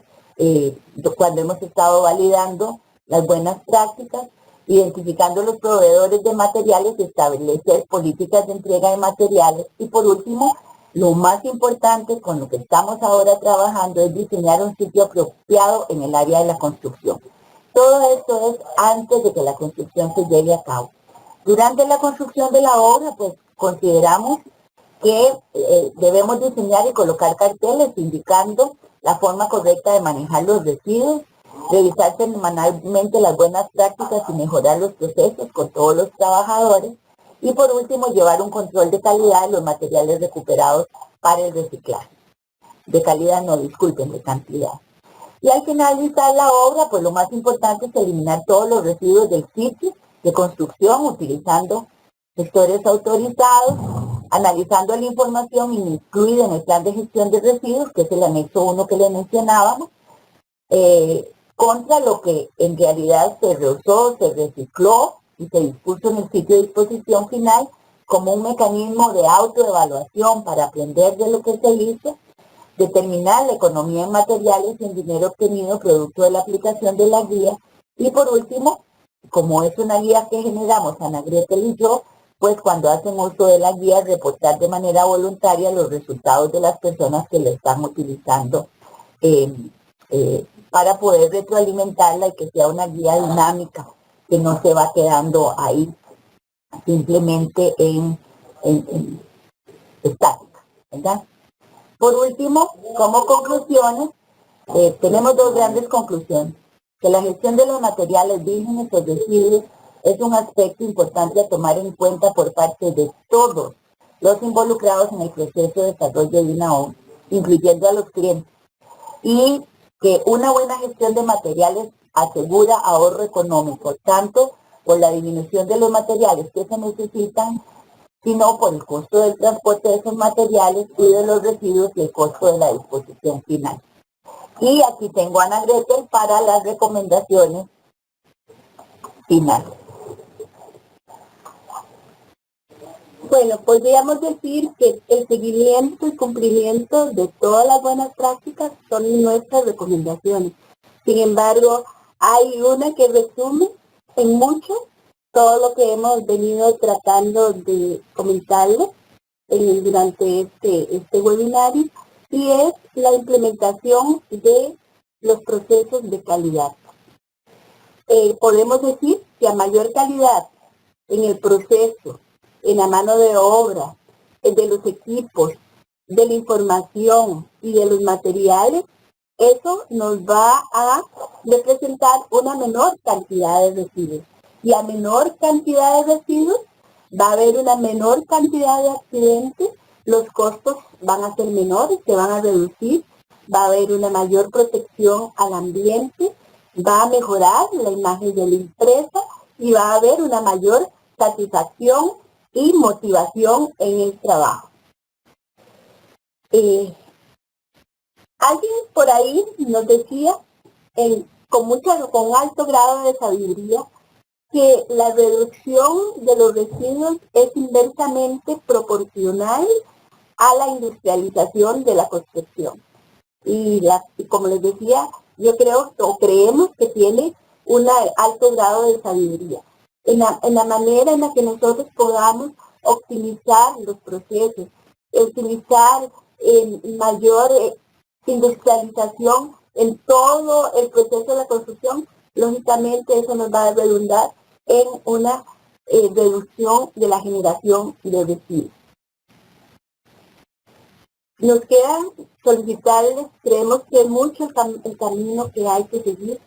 cuando hemos estado validando las buenas prácticas, identificando los proveedores de materiales, establecer políticas de entrega de materiales y por último, lo más importante con lo que estamos ahora trabajando es diseñar un sitio apropiado en el área de la construcción. Todo esto es antes de que la construcción se lleve a cabo. Durante la construcción de la obra, pues consideramos que debemos diseñar y colocar carteles indicando la forma correcta de manejar los residuos, revisar semanalmente las buenas prácticas y mejorar los procesos con todos los trabajadores y por último llevar un control de calidad de los materiales recuperados para el reciclaje. De calidad no, disculpen, de cantidad. Y al finalizar la obra, pues lo más importante es eliminar todos los residuos del sitio de construcción utilizando gestores autorizados, analizando la información incluida en el plan de gestión de residuos, que es el anexo 1 que les mencionábamos, contra lo que en realidad se reusó, se recicló y se dispuso en el sitio de disposición final como un mecanismo de autoevaluación para aprender de lo que se hizo, determinar la economía en materiales y en dinero obtenido producto de la aplicación de la guía y por último, como es una guía que generamos Ana Gretel y yo, pues cuando hacen uso de la guía reportar de manera voluntaria los resultados de las personas que la están utilizando para poder retroalimentarla y que sea una guía dinámica que no se va quedando ahí simplemente en estática, ¿verdad? Por último, como conclusiones, tenemos dos grandes conclusiones. Que la gestión de los materiales vírgenes o residuos es un aspecto importante a tomar en cuenta por parte de todos los involucrados en el proceso de desarrollo de una obra, incluyendo a los clientes. Y que una buena gestión de materiales asegura ahorro económico, tanto por la disminución de los materiales que se necesitan, sino por el costo del transporte de esos materiales y de los residuos y el costo de la disposición final. Y aquí tengo a Ana Gretel para las recomendaciones finales. Bueno, podríamos decir que el seguimiento y cumplimiento de todas las buenas prácticas son nuestras recomendaciones. Sin embargo, hay una que resume en mucho todo lo que hemos venido tratando de comentarles durante este webinario, y es la implementación de los procesos de calidad. Podemos decir que a mayor calidad en el proceso, en la mano de obra, de los equipos, de la información y de los materiales, eso nos va a representar una menor cantidad de residuos. Y a menor cantidad de residuos va a haber una menor cantidad de accidentes, los costos van a ser menores, se van a reducir, va a haber una mayor protección al ambiente, va a mejorar la imagen de la empresa y va a haber una mayor satisfacción y motivación en el trabajo. Alguien por ahí nos decía, con alto grado de sabiduría, que la reducción de los residuos es inversamente proporcional a la industrialización de la construcción. Y como les decía, yo creo o creemos que tiene un alto grado de sabiduría. En la manera en la que nosotros podamos optimizar los procesos, optimizar mayor industrialización en todo el proceso de la construcción, lógicamente eso nos va a redundar en una reducción de la generación de residuos. Nos queda solicitarles, creemos que es mucho el camino que hay que seguir.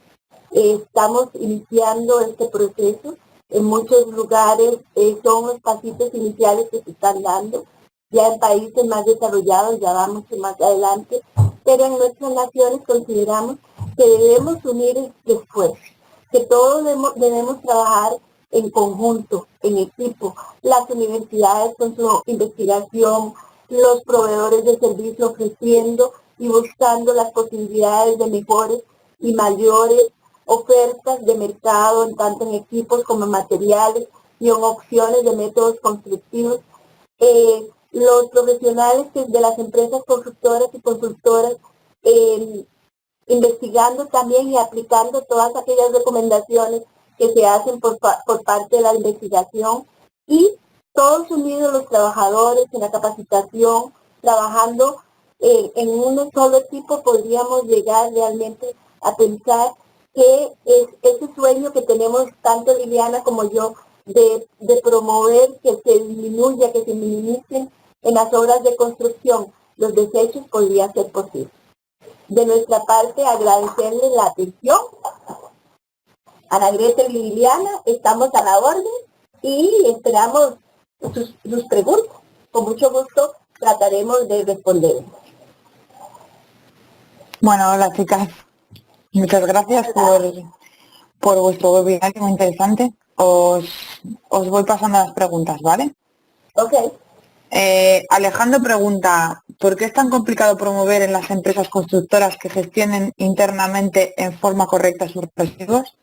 Estamos iniciando este proceso. En muchos lugares son los pasitos iniciales que se están dando. Ya en países más desarrollados ya va mucho más adelante, pero en nuestras naciones consideramos que debemos unir esfuerzos, que todos debemos trabajar en conjunto, en equipo. Las universidades con su investigación, los proveedores de servicio ofreciendo y buscando las posibilidades de mejores y mayores ofertas de mercado, en tanto en equipos como en materiales y en opciones de métodos constructivos. Los profesionales de las empresas constructoras y consultoras investigando también y aplicando todas aquellas recomendaciones que se hacen por parte de la investigación, y todos unidos los trabajadores en la capacitación, trabajando en un solo equipo, podríamos llegar realmente a pensar que es ese sueño que tenemos tanto Liliana como yo de promover que se disminuya, que se minimicen en las obras de construcción los desechos, podría ser posible. De nuestra parte, agradecerles la atención. Ana Gretel y Liliana, estamos a la orden y esperamos sus preguntas. Con mucho gusto trataremos de responder. Bueno, hola chicas. Muchas gracias por vuestro webinar, muy interesante. Os voy pasando las preguntas, ¿vale? Ok. Alejandro pregunta, ¿por qué es tan complicado promover en las empresas constructoras que gestionen internamente en forma correcta sus residuos?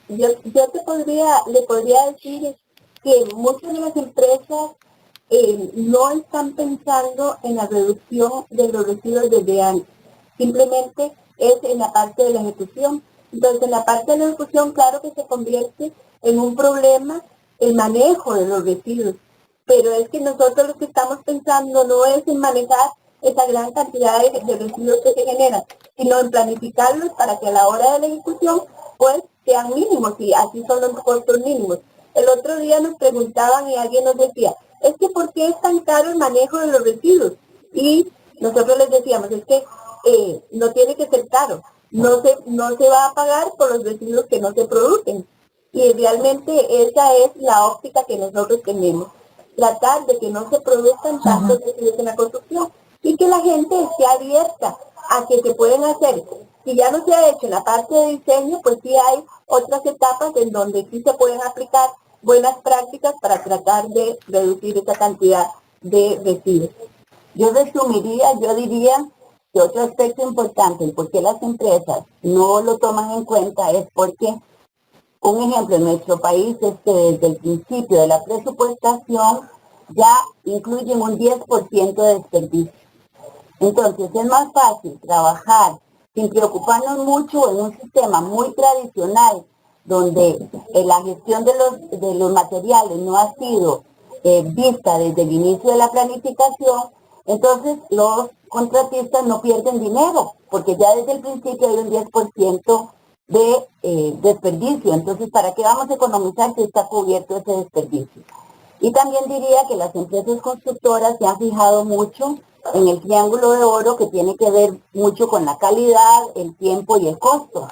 Yo le podría decir que muchas de las empresas no están pensando en la reducción de los residuos desde antes. Simplemente es en la parte de la ejecución. Entonces, en la parte de la ejecución, claro que se convierte en un problema el manejo de los residuos. Pero es que nosotros lo que estamos pensando no es en manejar esa gran cantidad de residuos que se generan, sino en planificarlos para que a la hora de la ejecución, pues, sean mínimos, y así son los costos mínimos. El otro día nos preguntaban y alguien nos decía, es que ¿por qué es tan caro el manejo de los residuos? Y nosotros les decíamos, es que no tiene que ser caro, no se va a pagar por los residuos que no se producen. Y realmente esa es la óptica que nosotros tenemos, tratar de que no se produzcan tantos residuos en la construcción y que la gente esté abierta a que se pueden hacer. Si ya no se ha hecho en la parte de diseño, pues sí hay otras etapas en donde sí se pueden aplicar buenas prácticas para tratar de reducir esa cantidad de residuos. Yo diría que otro aspecto importante en por qué las empresas no lo toman en cuenta es porque, un ejemplo, en nuestro país desde el principio de la presupuestación ya incluyen un 10% de desperdicio. Entonces es más fácil trabajar sin preocuparnos mucho en un sistema muy tradicional donde la gestión de los materiales no ha sido vista desde el inicio de la planificación. Entonces los contratistas no pierden dinero porque ya desde el principio hay un 10% de desperdicio. Entonces, ¿para qué vamos a economizar si está cubierto ese desperdicio? Y también diría que las empresas constructoras se han fijado mucho en el triángulo de oro, que tiene que ver mucho con la calidad, el tiempo y el costo.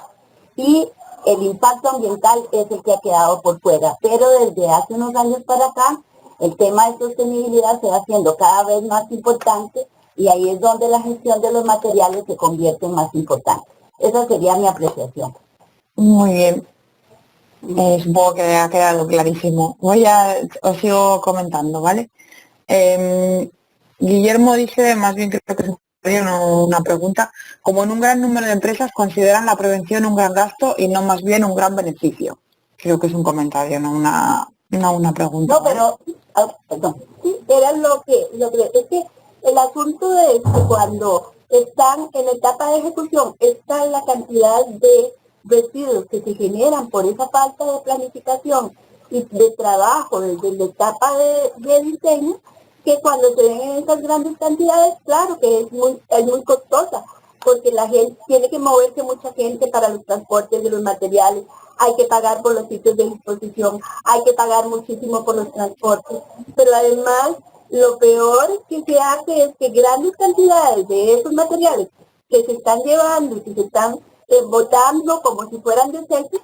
Y el impacto ambiental es el que ha quedado por fuera. Pero desde hace unos años para acá, el tema de sostenibilidad se va haciendo cada vez más importante y ahí es donde la gestión de los materiales se convierte en más importante. Esa sería mi apreciación. Muy bien. Supongo que ha quedado clarísimo. Os sigo comentando, ¿vale? Guillermo dice, más bien creo que es no una pregunta. Como en un gran número de empresas consideran la prevención un gran gasto y no más bien un gran beneficio. Creo que es un comentario, no una pregunta. No, pero, perdón, sí, era es que el asunto es que cuando están en etapa de ejecución, está la cantidad de residuos que se generan por esa falta de planificación y de trabajo desde la etapa de diseño, que cuando se ven en esas grandes cantidades, claro que es muy costosa, porque la gente tiene que moverse mucha gente para los transportes de los materiales, hay que pagar por los sitios de disposición, hay que pagar muchísimo por los transportes, pero además lo peor que se hace es que grandes cantidades de esos materiales que se están llevando y que se están botando como si fueran desechos,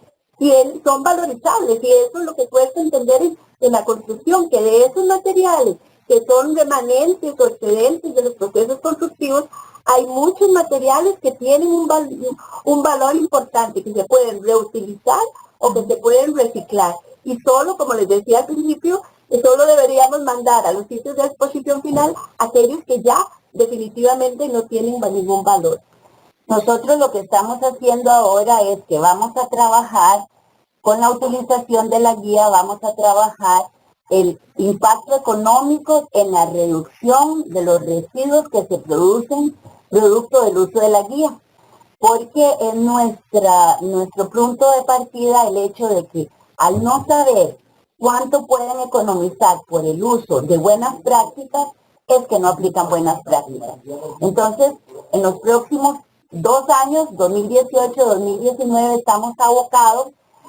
son valorizables, y eso es lo que cuesta entender en la construcción, que de esos materiales que son remanentes o excedentes de los procesos constructivos, hay muchos materiales que tienen un valor importante, que se pueden reutilizar o que se pueden reciclar. Y solo, como les decía al principio, solo deberíamos mandar a los sitios de exposición final aquellos que ya definitivamente no tienen ningún valor. Nosotros lo que estamos haciendo ahora es que vamos a trabajar con la utilización de la guía, vamos a trabajar el impacto económico en la reducción de los residuos que se producen producto del uso de la guía, porque es nuestro punto de partida el hecho de que al no saber cuánto pueden economizar por el uso de buenas prácticas, es que no aplican buenas prácticas. Entonces, en los próximos 2 años, 2018-2019, estamos abocados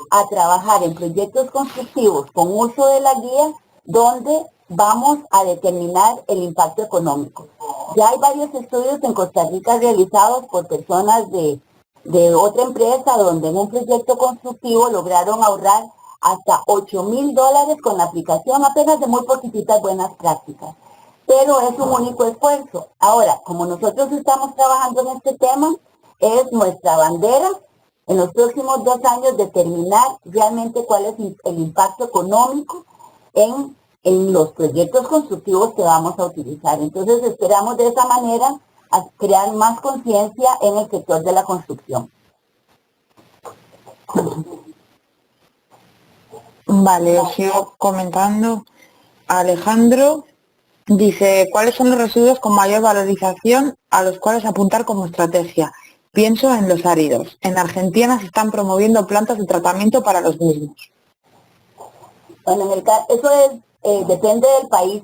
a trabajar en proyectos constructivos con uso de la guía, donde vamos a determinar el impacto económico. Ya hay varios estudios en Costa Rica realizados por personas de otra empresa, donde en un proyecto constructivo lograron ahorrar hasta $8,000 con la aplicación apenas de muy poquititas buenas prácticas. Pero es un único esfuerzo. Ahora, como nosotros estamos trabajando en este tema, es nuestra bandera en los próximos 2 años determinar realmente cuál es el impacto económico en los proyectos constructivos que vamos a utilizar. Entonces esperamos de esa manera a crear más conciencia en el sector de la construcción. Vale, sigo comentando. Alejandro dice, ¿cuáles son los residuos con mayor valorización a los cuales apuntar como estrategia? Pienso en los áridos. En Argentina se están promoviendo plantas de tratamiento para los mismos. Bueno, eso depende del país,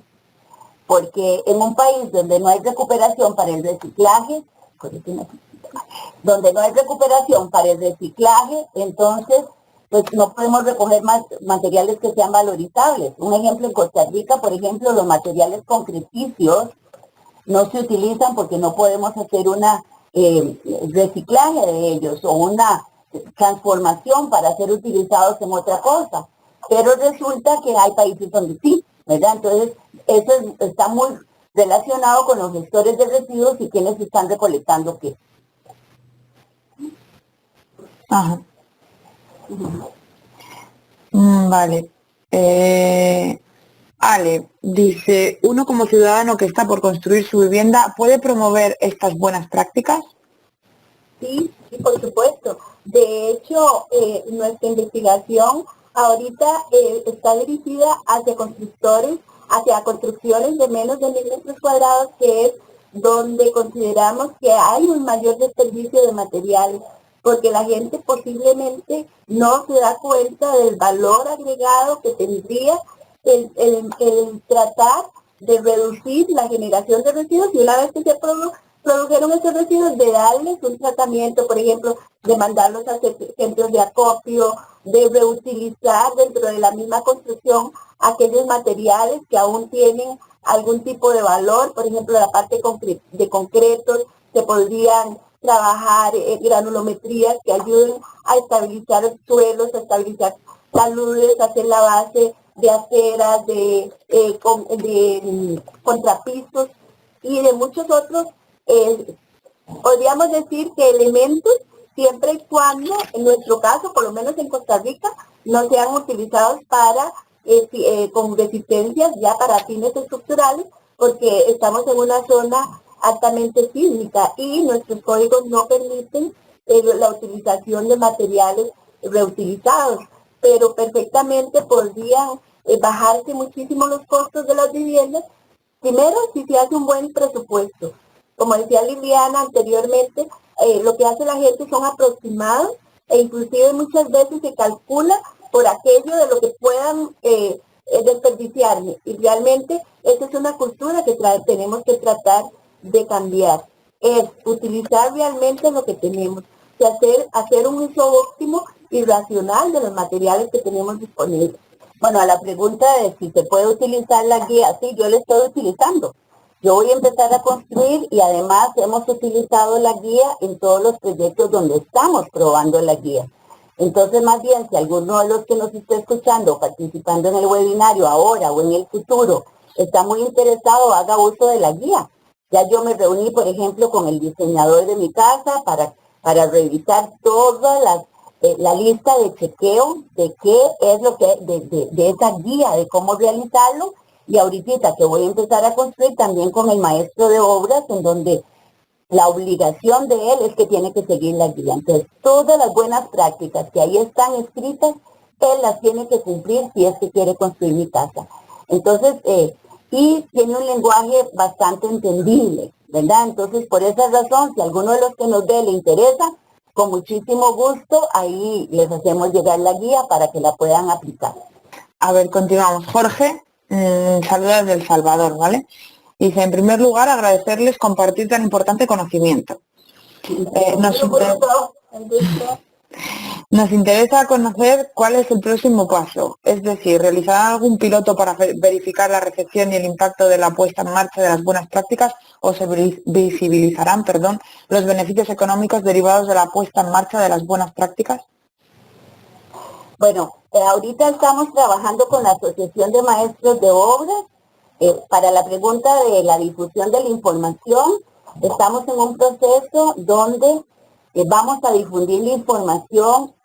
porque en un país donde no hay recuperación para el reciclaje, entonces pues no podemos recoger más materiales que sean valorizables. Un ejemplo, en Costa Rica, por ejemplo, los materiales concreticios no se utilizan porque no podemos hacer una reciclaje de ellos o una transformación para ser utilizados en otra cosa. Pero resulta que hay países donde sí, ¿verdad? Entonces, eso está muy relacionado con los gestores de residuos y quienes están recolectando qué. Ajá. Vale. Ale dice, ¿uno como ciudadano que está por construir su vivienda puede promover estas buenas prácticas? Sí, por supuesto. De hecho, nuestra investigación ahorita está dirigida hacia constructores, hacia construcciones de menos de 1,000 metros cuadrados, que es donde consideramos que hay un mayor desperdicio de materiales, porque la gente posiblemente no se da cuenta del valor agregado que tendría el tratar de reducir la generación de residuos, y una vez que se produjeron esos residuos, de darles un tratamiento, por ejemplo, de mandarlos a centros de acopio, de reutilizar dentro de la misma construcción aquellos materiales que aún tienen algún tipo de valor. Por ejemplo, la parte de concretos, se podrían trabajar granulometrías que ayuden a estabilizar suelos, a estabilizar taludes, a hacer la base de aceras, de contrapisos y de muchos otros, podríamos decir que elementos, siempre y cuando, en nuestro caso, por lo menos en Costa Rica, no sean utilizados para con resistencias ya para fines estructurales, porque estamos en una zona altamente sísmica y nuestros códigos no permiten la utilización de materiales reutilizados, pero perfectamente podrían bajarse muchísimo los costos de las viviendas. Primero, si se hace un buen presupuesto. Como decía Liliana anteriormente, lo que hace la gente son aproximados e inclusive muchas veces se calcula por aquello de lo que puedan desperdiciarme. Y realmente esa es una cultura que tenemos que tratar de cambiar. Es utilizar realmente lo que tenemos, y hacer un uso óptimo y racional de los materiales que tenemos disponibles. Bueno, a la pregunta de si se puede utilizar la guía, sí, yo la estoy utilizando. Yo voy a empezar a construir y además hemos utilizado la guía en todos los proyectos donde estamos probando la guía. Entonces, más bien, si alguno de los que nos está escuchando, participando en el webinario ahora o en el futuro, está muy interesado, haga uso de la guía. Ya yo me reuní, por ejemplo, con el diseñador de mi casa para revisar todas la lista de chequeo de qué es lo que, de esa guía, de cómo realizarlo. Y ahorita que voy a empezar a construir también con el maestro de obras, en donde la obligación de él es que tiene que seguir la guía. Entonces, todas las buenas prácticas que ahí están escritas, él las tiene que cumplir si es que quiere construir mi casa. Entonces, y tiene un lenguaje bastante entendible, ¿verdad? Entonces, por esa razón, si a alguno de los que nos ve le interesa, con muchísimo gusto, ahí les hacemos llegar la guía para que la puedan aplicar. A ver, continuamos. Jorge, saludos desde El Salvador, ¿vale? Dice, en primer lugar, agradecerles compartir tan importante conocimiento. Nos interesa conocer cuál es el próximo paso, es decir, realizar algún piloto para verificar la recepción y el impacto de la puesta en marcha de las buenas prácticas o se visibilizarán, los beneficios económicos derivados de la puesta en marcha de las buenas prácticas. Bueno, ahorita estamos trabajando con la Asociación de Maestros de Obras. Para la pregunta de la difusión de la información, estamos en un proceso donde vamos a difundir la información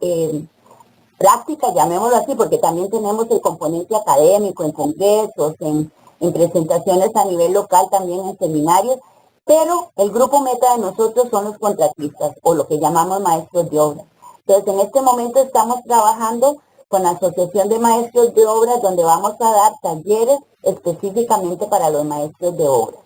práctica, llamémoslo así, porque también tenemos el componente académico en congresos, en presentaciones a nivel local, también en seminarios, pero el grupo meta de nosotros son los contratistas, o lo que llamamos maestros de obra. Entonces, en este momento estamos trabajando con la Asociación de Maestros de Obras, donde vamos a dar talleres específicamente para los maestros de obra.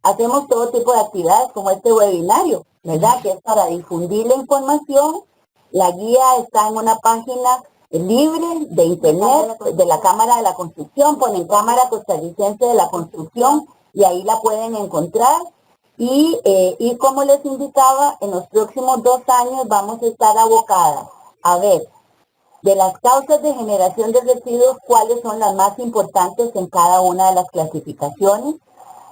Hacemos todo tipo de actividades como este webinario, ¿verdad? Que es para difundir la información. La guía está en una página libre de internet de la Cámara de la Construcción, ponen Cámara Costarricense de la Construcción y ahí la pueden encontrar. Y como les indicaba, en los próximos 2 años vamos a estar abocadas a ver de las causas de generación de residuos, cuáles son las más importantes en cada una de las clasificaciones,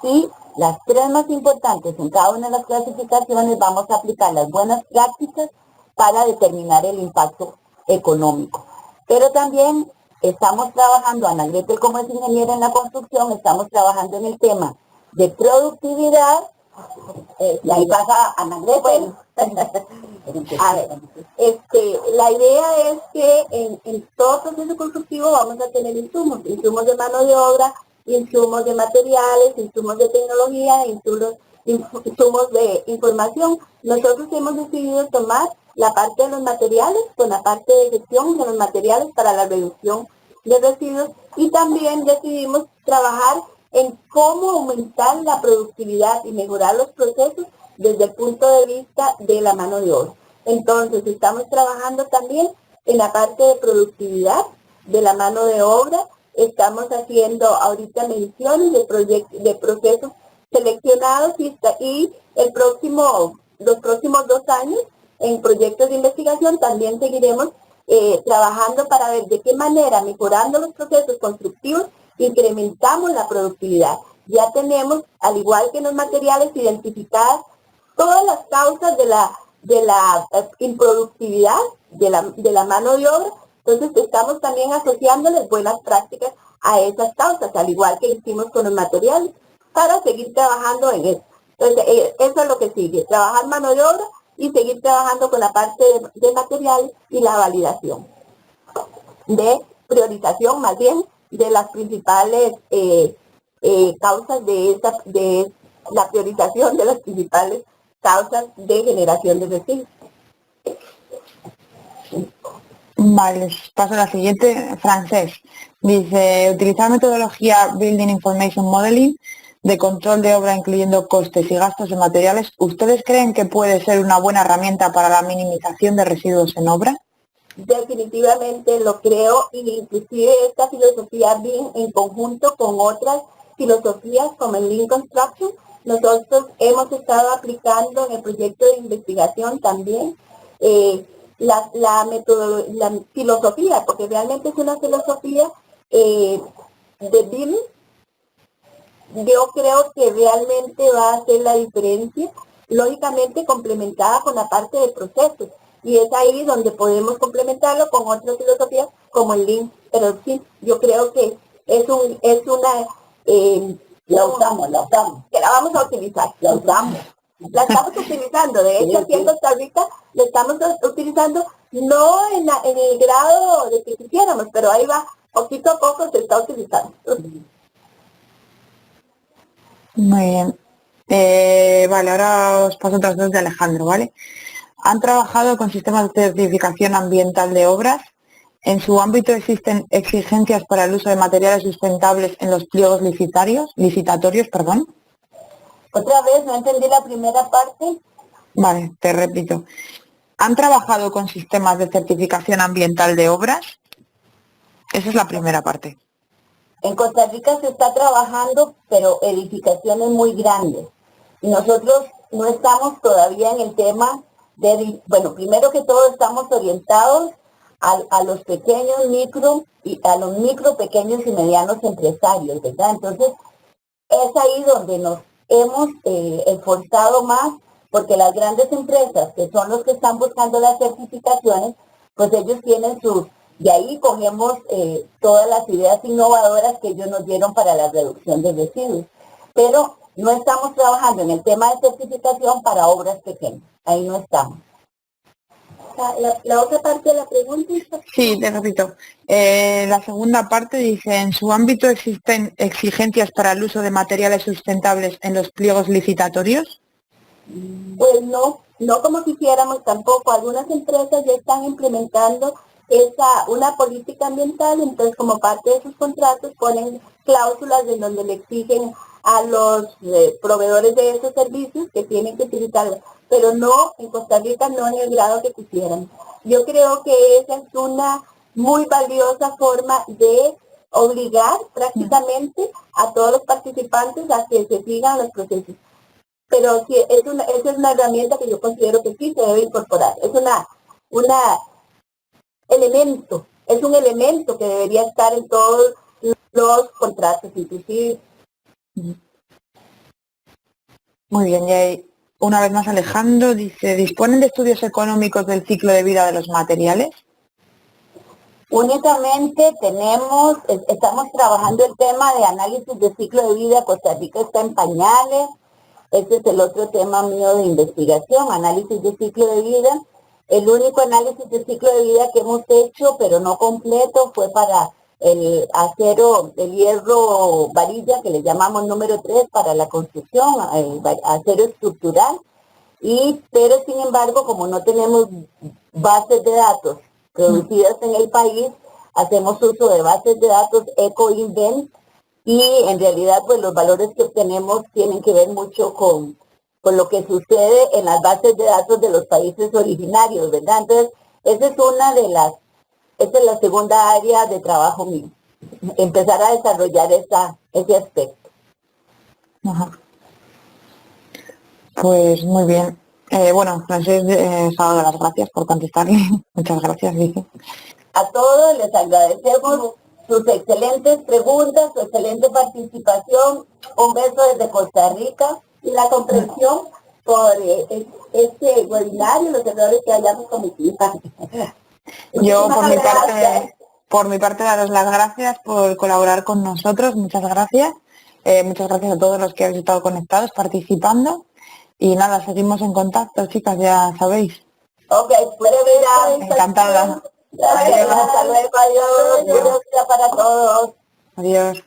y las 3 más importantes en cada una de las clasificaciones vamos a aplicar las buenas prácticas para determinar el impacto económico. Pero también estamos trabajando, Ana Gretel como es ingeniera en la construcción, estamos trabajando en el tema de productividad. Y ahí pasa Ana Gretel. A ver, la idea es que en todo proceso constructivo vamos a tener insumos de mano de obra, insumos de materiales, insumos de tecnología, insumos de información. Nosotros hemos decidido tomar la parte de los materiales con la parte de gestión de los materiales para la reducción de residuos, y también decidimos trabajar en cómo aumentar la productividad y mejorar los procesos desde el punto de vista de la mano de obra. Entonces, estamos trabajando también en la parte de productividad de la mano de obra. Estamos haciendo ahorita menciones de procesos seleccionados y los próximos 2 años en proyectos de investigación también seguiremos trabajando para ver de qué manera, mejorando los procesos constructivos, incrementamos la productividad. Ya tenemos, al igual que en los materiales, identificadas todas las causas de la improductividad de la mano de obra. Entonces estamos también asociándoles buenas prácticas a esas causas, al igual que hicimos con los materiales, para seguir trabajando en eso. Entonces eso es lo que sigue, trabajar mano de obra y seguir trabajando con la parte de materiales y la validación de priorización, más bien, de las principales causas de la priorización de las principales causas de generación de residuos. Vale, les paso a la siguiente, francés. Dice, utilizar metodología Building Information Modeling de control de obra incluyendo costes y gastos de materiales, ¿ustedes creen que puede ser una buena herramienta para la minimización de residuos en obra? Definitivamente lo creo, y inclusive esta filosofía BIM en conjunto con otras filosofías como el Lean Construction, nosotros hemos estado aplicando en el proyecto de investigación también la filosofía, porque realmente es una filosofía de BIM. Yo creo que realmente va a hacer la diferencia, lógicamente complementada con la parte de procesos, y es ahí donde podemos complementarlo con otras filosofías como el Lean. Pero sí, yo creo que es una la usamos, que la vamos a utilizar, la estamos utilizando. De hecho, aquí en Costa Rica la estamos utilizando, no en el grado de que quisiéramos, pero ahí va, poquito a poco se está utilizando. Muy bien. Vale, ahora os paso otras dos de Alejandro, ¿vale? ¿Han trabajado con sistemas de certificación ambiental de obras? ¿En su ámbito existen exigencias para el uso de materiales sustentables en los pliegos licitatorios? Otra vez, no entendí la primera parte. Vale, te repito. ¿Han trabajado con sistemas de certificación ambiental de obras? Esa es la primera parte. En Costa Rica se está trabajando, pero edificaciones muy grandes. Y nosotros no estamos todavía en el tema de, bueno, primero que todo estamos orientados a los pequeños, a los micro, pequeños y medianos empresarios, ¿verdad? Entonces, es ahí donde nos hemos esforzado más, porque las grandes empresas, que son los que están buscando las certificaciones, pues ellos tienen de ahí cogemos todas las ideas innovadoras que ellos nos dieron para la reducción de residuos. Pero no estamos trabajando en el tema de certificación para obras pequeñas, ahí no estamos. La otra parte de la pregunta. Sí, te repito. La segunda parte dice, ¿en su ámbito existen exigencias para el uso de materiales sustentables en los pliegos licitatorios? Pues no como quisiéramos tampoco. Algunas empresas ya están implementando una política ambiental, entonces como parte de sus contratos ponen cláusulas en donde le exigen a los proveedores de esos servicios que tienen que utilizarlo, pero no, en Costa Rica no en el grado que quisieran. Yo creo que esa es una muy valiosa forma de obligar prácticamente a todos los participantes a que se sigan los procesos. Pero sí, esa es una herramienta que yo considero que sí se debe incorporar. Es un elemento que debería estar en todos los contratos, inclusive. Muy bien, y ahí, una vez más Alejandro dice, ¿disponen de estudios económicos del ciclo de vida de los materiales? Únicamente estamos trabajando el tema de análisis de ciclo de vida. Costa Rica está en pañales. Este es el otro tema mío de investigación, análisis de ciclo de vida. El único análisis de ciclo de vida que hemos hecho, pero no completo, fue para el acero, el hierro varilla, que le llamamos número 3 para la construcción, el acero estructural. Pero sin embargo, como no tenemos bases de datos producidas en el país, hacemos uso de bases de datos EcoInvent, y en realidad pues los valores que obtenemos tienen que ver mucho con lo que sucede en las bases de datos de los países originarios, ¿verdad? Entonces, esa es la segunda área de trabajo mío, empezar a desarrollar ese aspecto. Ajá. Pues muy bien. Bueno, Francés, os ha dado las gracias por contestarle. Muchas gracias, dice. A todos les agradecemos sus excelentes preguntas, su excelente participación. Un beso desde Costa Rica y la comprensión por este webinario, los errores que hayamos cometido. Yo, por mi parte, daros las gracias por colaborar con nosotros. Muchas gracias. Muchas gracias a todos los que habéis estado conectados, participando. Y nada, seguimos en contacto, chicas, ya sabéis. Ok, puede ver. Encantada. Hasta luego, adiós. Buenos días para todos. Adiós.